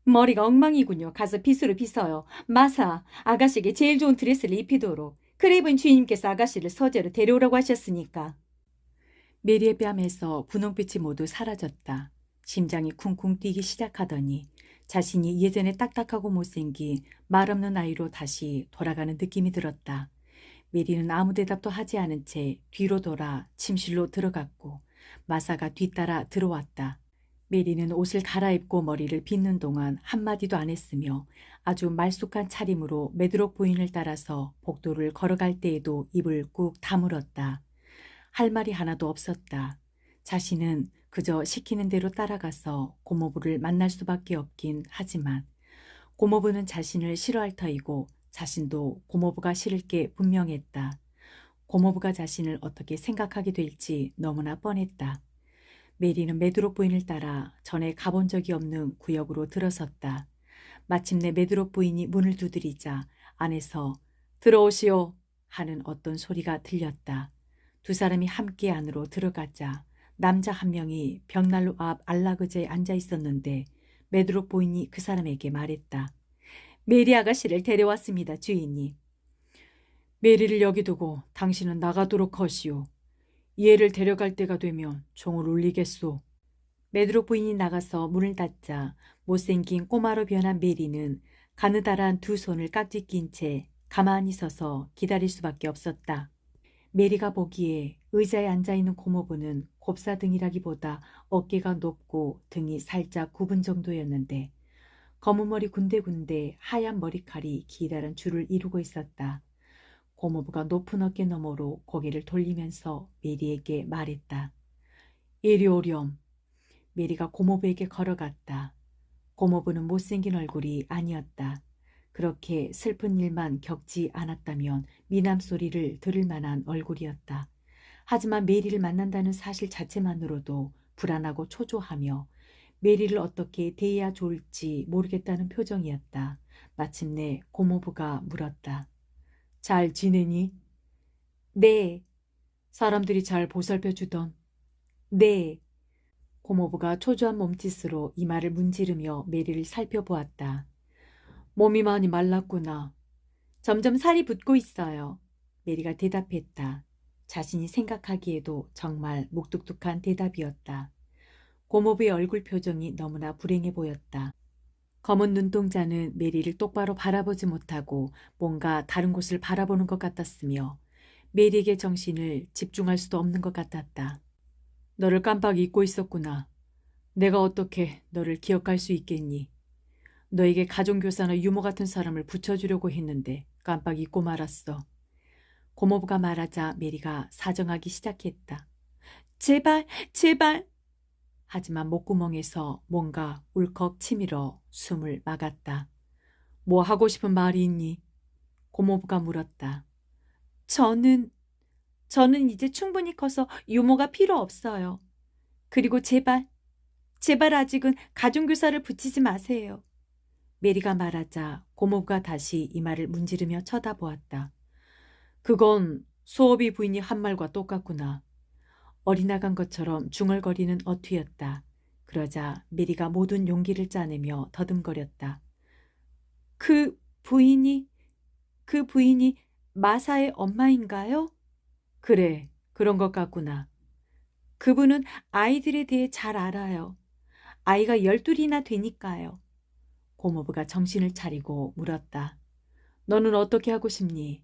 머리가 엉망이군요. 가서 빗으로 빗어요. 마사, 아가씨에게 제일 좋은 드레스를 입히도록. 크레이븐 주인님께서 아가씨를 서재로 데려오라고 하셨으니까. 메리의 뺨에서 분홍빛이 모두 사라졌다. 심장이 쿵쿵 뛰기 시작하더니 자신이 예전에 딱딱하고 못생긴 말없는 아이로 다시 돌아가는 느낌이 들었다. 메리는 아무 대답도 하지 않은 채 뒤로 돌아 침실로 들어갔고 마사가 뒤따라 들어왔다. 메리는 옷을 갈아입고 머리를 빗는 동안 한마디도 안 했으며 아주 말쑥한 차림으로 메드록 부인을 따라서 복도를 걸어갈 때에도 입을 꾹 다물었다. 할 말이 하나도 없었다. 자신은 그저 시키는 대로 따라가서 고모부를 만날 수밖에 없긴 하지만 고모부는 자신을 싫어할 터이고 자신도 고모부가 싫을 게 분명했다. 고모부가 자신을 어떻게 생각하게 될지 너무나 뻔했다. 메리는 메드록 부인을 따라 전에 가본 적이 없는 구역으로 들어섰다. 마침내 메드록 부인이 문을 두드리자 안에서 들어오시오 하는 어떤 소리가 들렸다. 두 사람이 함께 안으로 들어가자 남자 한 명이 벽난로 앞 안락의자에 앉아 있었는데 메드록 부인이 그 사람에게 말했다. 메리 아가씨를 데려왔습니다, 주인님. 메리를 여기 두고 당신은 나가도록 하시오. 이 애를 데려갈 때가 되면 종을 울리겠소. 메드록 부인이 나가서 문을 닫자 못생긴 꼬마로 변한 메리는 가느다란 두 손을 깍지 낀 채 가만히 서서 기다릴 수밖에 없었다. 메리가 보기에 의자에 앉아있는 고모부는 곱사등이라기보다 어깨가 높고 등이 살짝 굽은 정도였는데 검은 머리 군데군데 하얀 머리칼이 기다란 줄을 이루고 있었다. 고모부가 높은 어깨 너머로 고개를 돌리면서 메리에게 말했다. 이리 오렴. 메리가 고모부에게 걸어갔다. 고모부는 못생긴 얼굴이 아니었다. 그렇게 슬픈 일만 겪지 않았다면 미남 소리를 들을 만한 얼굴이었다. 하지만 메리를 만난다는 사실 자체만으로도 불안하고 초조하며 메리를 어떻게 대해야 좋을지 모르겠다는 표정이었다. 마침내 고모부가 물었다. 잘 지내니? 네. 사람들이 잘 보살펴주던? 네. 고모부가 초조한 몸짓으로 이마를 문지르며 메리를 살펴보았다. 몸이 많이 말랐구나. 점점 살이 붙고 있어요. 메리가 대답했다. 자신이 생각하기에도 정말 묵뚝뚝한 대답이었다. 고모부의 얼굴 표정이 너무나 불행해 보였다. 검은 눈동자는 메리를 똑바로 바라보지 못하고 뭔가 다른 곳을 바라보는 것 같았으며 메리에게 정신을 집중할 수도 없는 것 같았다. 너를 깜빡 잊고 있었구나. 내가 어떻게 너를 기억할 수 있겠니? 너에게 가정교사나 유모 같은 사람을 붙여주려고 했는데 깜빡 잊고 말았어. 고모부가 말하자 메리가 사정하기 시작했다. 제발, 제발. 하지만 목구멍에서 뭔가 울컥 치밀어 숨을 막았다. 뭐 하고 싶은 말이 있니? 고모부가 물었다. 저는 이제 충분히 커서 유모가 필요 없어요. 그리고 제발 아직은 가정교사를 붙이지 마세요. 메리가 말하자 고모부가 다시 이마를 문지르며 쳐다보았다. 그건 소업이 부인이 한 말과 똑같구나. 어리나간 것처럼 중얼거리는 어투였다. 그러자 메리가 모든 용기를 짜내며 더듬거렸다. 그 부인이 마사의 엄마인가요? 그래, 그런 것 같구나. 그분은 아이들에 대해 잘 알아요. 아이가 12이나 되니까요. 고모부가 정신을 차리고 물었다. 너는 어떻게 하고 싶니?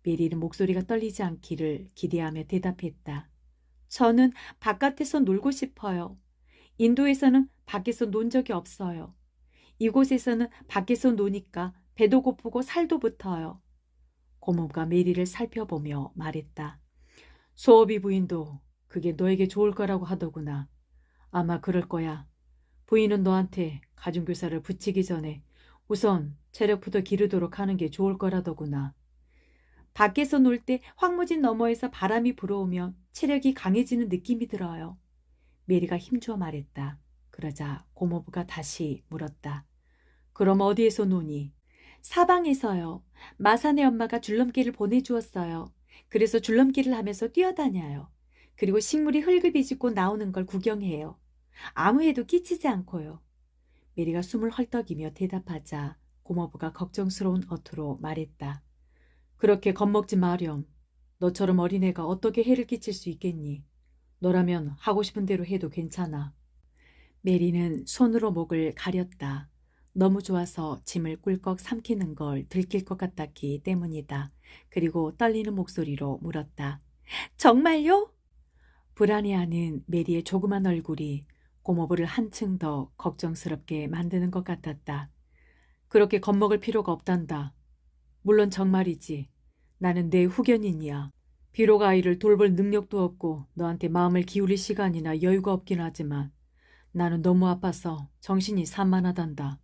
메리는 목소리가 떨리지 않기를 기대하며 대답했다. 저는 바깥에서 놀고 싶어요. 인도에서는 밖에서 논 적이 없어요. 이곳에서는 밖에서 노니까 배도 고프고 살도 붙어요. 고모부가 메리를 살펴보며 말했다. 소업이 부인도 그게 너에게 좋을 거라고 하더구나. 아마 그럴 거야. 부인은 너한테 가정교사를 붙이기 전에 우선 체력부터 기르도록 하는 게 좋을 거라더구나. 밖에서 놀 때 황무진 너머에서 바람이 불어오면 체력이 강해지는 느낌이 들어요. 메리가 힘주어 말했다. 그러자 고모부가 다시 물었다. 그럼 어디에서 노니? 사방에서요. 마사네 엄마가 줄넘기를 보내주었어요. 그래서 줄넘기를 하면서 뛰어다녀요. 그리고 식물이 흙을 비집고 나오는 걸 구경해요. 아무 해도 끼치지 않고요. 메리가 숨을 헐떡이며 대답하자 고모부가 걱정스러운 어투로 말했다. 그렇게 겁먹지 마렴. 너처럼 어린애가 어떻게 해를 끼칠 수 있겠니? 너라면 하고 싶은 대로 해도 괜찮아. 메리는 손으로 목을 가렸다. 너무 좋아서 짐을 꿀꺽 삼키는 걸 들킬 것 같았기 때문이다. 그리고 떨리는 목소리로 물었다. 정말요? 불안해하는 메리의 조그만 얼굴이 고모부를 한층 더 걱정스럽게 만드는 것 같았다. 그렇게 겁먹을 필요가 없단다. 물론 정말이지. 나는 내 후견인이야. 비록 아이를 돌볼 능력도 없고 너한테 마음을 기울일 시간이나 여유가 없긴 하지만 나는 너무 아파서 정신이 산만하단다.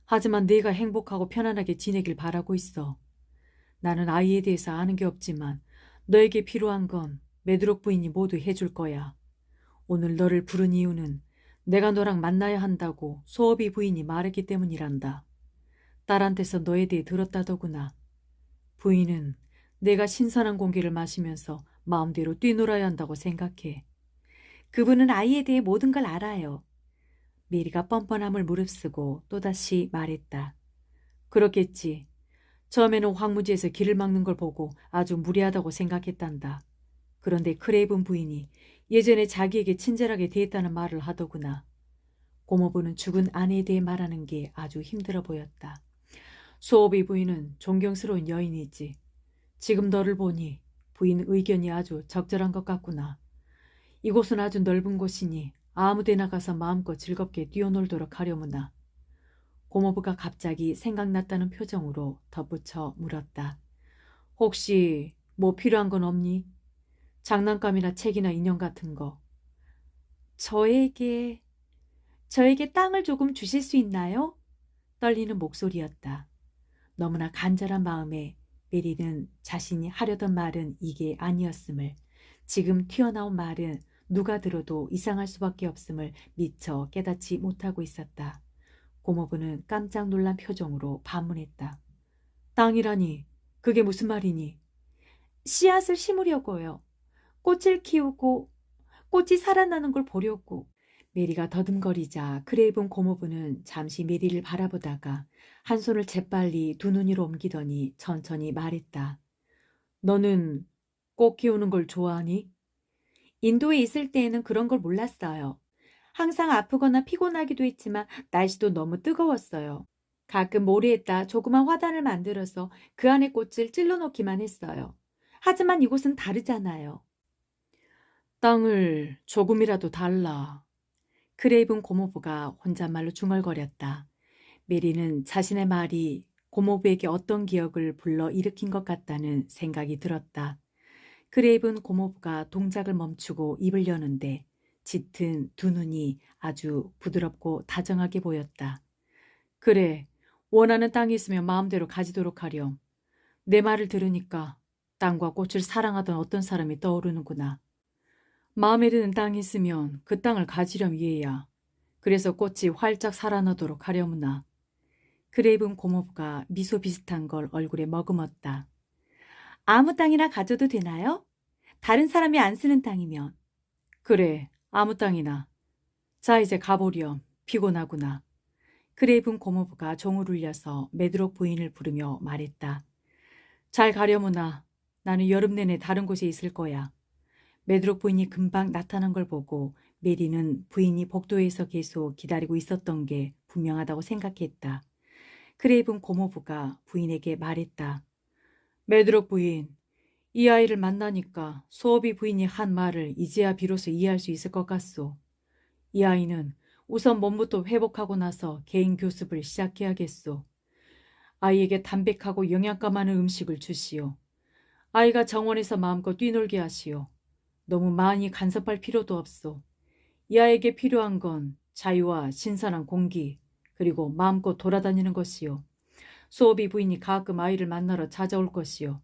하지만 네가 행복하고 편안하게 지내길 바라고 있어. 나는 아이에 대해서 아는 게 없지만 너에게 필요한 건 메드록 부인이 모두 해줄 거야. 오늘 너를 부른 이유는 내가 너랑 만나야 한다고 소업이 부인이 말했기 때문이란다. 딸한테서 너에 대해 들었다더구나. 부인은 내가 신선한 공기를 마시면서 마음대로 뛰놀아야 한다고 생각해. 그분은 아이에 대해 모든 걸 알아요. 메리가 뻔뻔함을 무릅쓰고 또다시 말했다. 그렇겠지. 처음에는 황무지에서 길을 막는 걸 보고 아주 무례하다고 생각했단다. 그런데 크레이븐 부인이 예전에 자기에게 친절하게 대했다는 말을 하더구나. 고모부는 죽은 아내에 대해 말하는 게 아주 힘들어 보였다. 소업이 부인은 존경스러운 여인이지. 지금 너를 보니 부인 의견이 아주 적절한 것 같구나. 이곳은 아주 넓은 곳이니 아무 데나 가서 마음껏 즐겁게 뛰어놀도록 하려무나. 고모부가 갑자기 생각났다는 표정으로 덧붙여 물었다. 혹시 뭐 필요한 건 없니? 장난감이나 책이나 인형 같은 거. 저에게 땅을 조금 주실 수 있나요? 떨리는 목소리였다. 너무나 간절한 마음에 메리는 자신이 하려던 말은 이게 아니었음을, 지금 튀어나온 말은 누가 들어도 이상할 수밖에 없음을 미처 깨닫지 못하고 있었다. 고모부는 깜짝 놀란 표정으로 반문했다. 땅이라니, 그게 무슨 말이니? 씨앗을 심으려고요. 꽃을 키우고 꽃이 살아나는 걸 보려고. 메리가 더듬거리자 크레이븐 고모부는 잠시 메리를 바라보다가 한 손을 재빨리 두 눈 위로 옮기더니 천천히 말했다. 너는 꽃 키우는 걸 좋아하니? 인도에 있을 때에는 그런 걸 몰랐어요. 항상 아프거나 피곤하기도 했지만 날씨도 너무 뜨거웠어요. 가끔 모래에다 조그만 화단을 만들어서 그 안에 꽃을 찔러 넣기만 했어요. 하지만 이곳은 다르잖아요. 땅을 조금이라도 달라. 크레이븐 고모부가 혼잣말로 중얼거렸다. 메리는 자신의 말이 고모부에게 어떤 기억을 불러 일으킨 것 같다는 생각이 들었다. 크레이븐 고모부가 동작을 멈추고 입을 여는데 짙은 두 눈이 아주 부드럽고 다정하게 보였다. 그래, 원하는 땅이 있으면 마음대로 가지도록 하렴. 내 말을 들으니까 땅과 꽃을 사랑하던 어떤 사람이 떠오르는구나. 마음에 드는 땅이 있으면 그 땅을 가지렴 이해야. 그래서 꽃이 활짝 살아나도록 하려무나. 크레이븐 고모부가 미소 비슷한 걸 얼굴에 머금었다. 아무 땅이나 가져도 되나요? 다른 사람이 안 쓰는 땅이면. 그래, 아무 땅이나. 자, 이제 가보렴. 피곤하구나. 크레이븐 고모부가 종을 울려서 메드록 부인을 부르며 말했다. 잘 가려무나. 나는 여름 내내 다른 곳에 있을 거야. 메드록 부인이 금방 나타난 걸 보고 메리는 부인이 복도에서 계속 기다리고 있었던 게 분명하다고 생각했다. 크레이븐 고모부가 부인에게 말했다. 메드록 부인, 이 아이를 만나니까 소어비 부인이 한 말을 이제야 비로소 이해할 수 있을 것 같소. 이 아이는 우선 몸부터 회복하고 나서 개인 교습을 시작해야겠소. 아이에게 담백하고 영양가 많은 음식을 주시오. 아이가 정원에서 마음껏 뛰놀게 하시오. 너무 많이 간섭할 필요도 없소. 이 아이에게 필요한 건 자유와 신선한 공기, 그리고 마음껏 돌아다니는 것이요. 소어비 부인이 가끔 아이를 만나러 찾아올 것이요.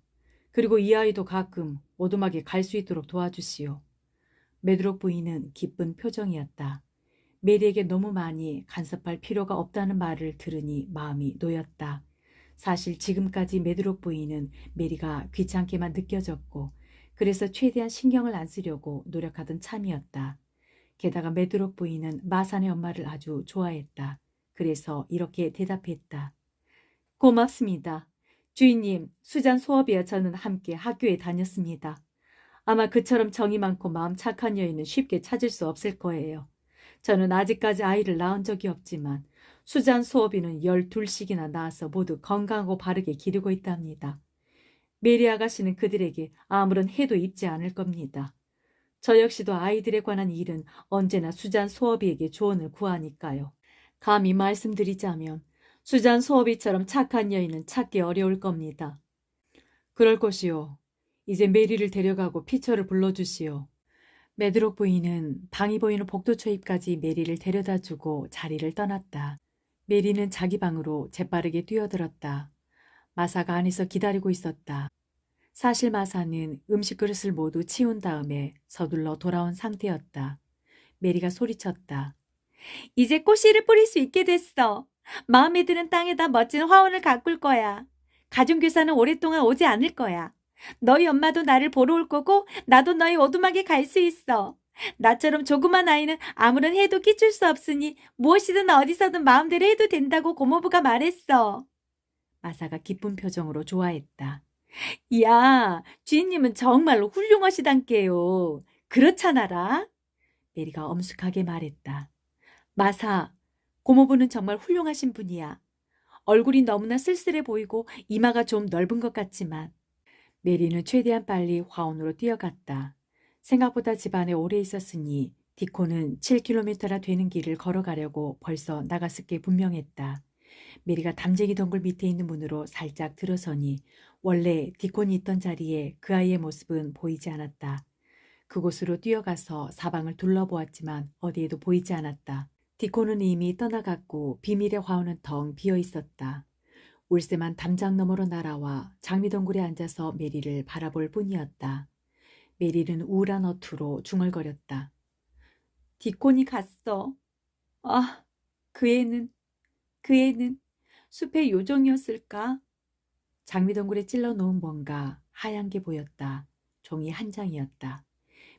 그리고 이 아이도 가끔 오두막에 갈 수 있도록 도와주시오. 메드록 부인은 기쁜 표정이었다. 메리에게 너무 많이 간섭할 필요가 없다는 말을 들으니 마음이 놓였다. 사실 지금까지 메드록 부인은 메리가 귀찮게만 느껴졌고 그래서 최대한 신경을 안 쓰려고 노력하던 참이었다. 게다가 메드록 부인은 마산의 엄마를 아주 좋아했다. 그래서 이렇게 대답했다. 고맙습니다. 주인님, 수잔 소업이와 저는 함께 학교에 다녔습니다. 아마 그처럼 정이 많고 마음 착한 여인은 쉽게 찾을 수 없을 거예요. 저는 아직까지 아이를 낳은 적이 없지만 수잔 소업이는 12씩이나 낳아서 모두 건강하고 바르게 기르고 있답니다. 메리 아가씨는 그들에게 아무런 해도 입지 않을 겁니다. 저 역시도 아이들에 관한 일은 언제나 수잔 소업이에게 조언을 구하니까요. 감히 말씀드리자면 수잔 소업이처럼 착한 여인은 찾기 어려울 겁니다. 그럴 것이요. 이제 메리를 데려가고 피처를 불러주시오. 메드록 부인은 방이 보이는 복도 초입까지 메리를 데려다주고 자리를 떠났다. 메리는 자기 방으로 재빠르게 뛰어들었다. 마사가 안에서 기다리고 있었다. 사실 마사는 음식 그릇을 모두 치운 다음에 서둘러 돌아온 상태였다. 메리가 소리쳤다. 이제 꽃씨를 뿌릴 수 있게 됐어. 마음에 드는 땅에다 멋진 화원을 가꿀 거야. 가중교사는 오랫동안 오지 않을 거야. 너희 엄마도 나를 보러 올 거고 나도 너희 오두막에 갈 수 있어. 나처럼 조그만 아이는 아무런 해도 끼칠 수 없으니 무엇이든 어디서든 마음대로 해도 된다고 고모부가 말했어. 마사가 기쁜 표정으로 좋아했다. 야, 주인님은 정말로 훌륭하시단께요. 그렇잖아라. 메리가 엄숙하게 말했다. 마사, 고모부는 정말 훌륭하신 분이야. 얼굴이 너무나 쓸쓸해 보이고 이마가 좀 넓은 것 같지만. 메리는 최대한 빨리 화원으로 뛰어갔다. 생각보다 집안에 오래 있었으니 디코는 7km나 되는 길을 걸어가려고 벌써 나갔을 게 분명했다. 메리가 담쟁이 덩굴 밑에 있는 문으로 살짝 들어서니 원래 디콘이 있던 자리에 그 아이의 모습은 보이지 않았다. 그곳으로 뛰어가서 사방을 둘러보았지만 어디에도 보이지 않았다. 디코는 이미 떠나갔고 비밀의 화원은 텅 비어 있었다. 울새만 담장 너머로 날아와 장미덩굴에 앉아서 메리를 바라볼 뿐이었다. 메리는 우울한 어투로 중얼거렸다. 디콘이 갔어. 아, 그 애는 숲의 요정이었을까? 장미덩굴에 찔러 놓은 뭔가 하얀 게 보였다. 종이 한 장이었다.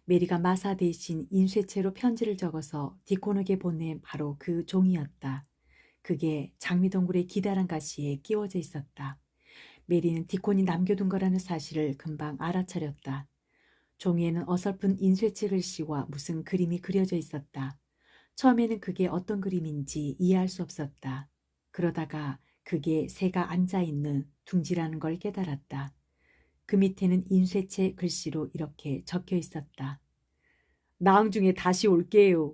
메리가 마사 대신 인쇄체로 편지를 적어서 디콘에게 보낸 바로 그 종이었다. 그게 장미동굴의 기다란 가시에 끼워져 있었다. 메리는 디콘이 남겨둔 거라는 사실을 금방 알아차렸다. 종이에는 어설픈 인쇄체 글씨와 무슨 그림이 그려져 있었다. 처음에는 그게 어떤 그림인지 이해할 수 없었다. 그러다가 그게 새가 앉아있는 둥지라는 걸 깨달았다. 그 밑에는 인쇄체 글씨로 이렇게 적혀 있었다. 나흘 중에 다시 올게요.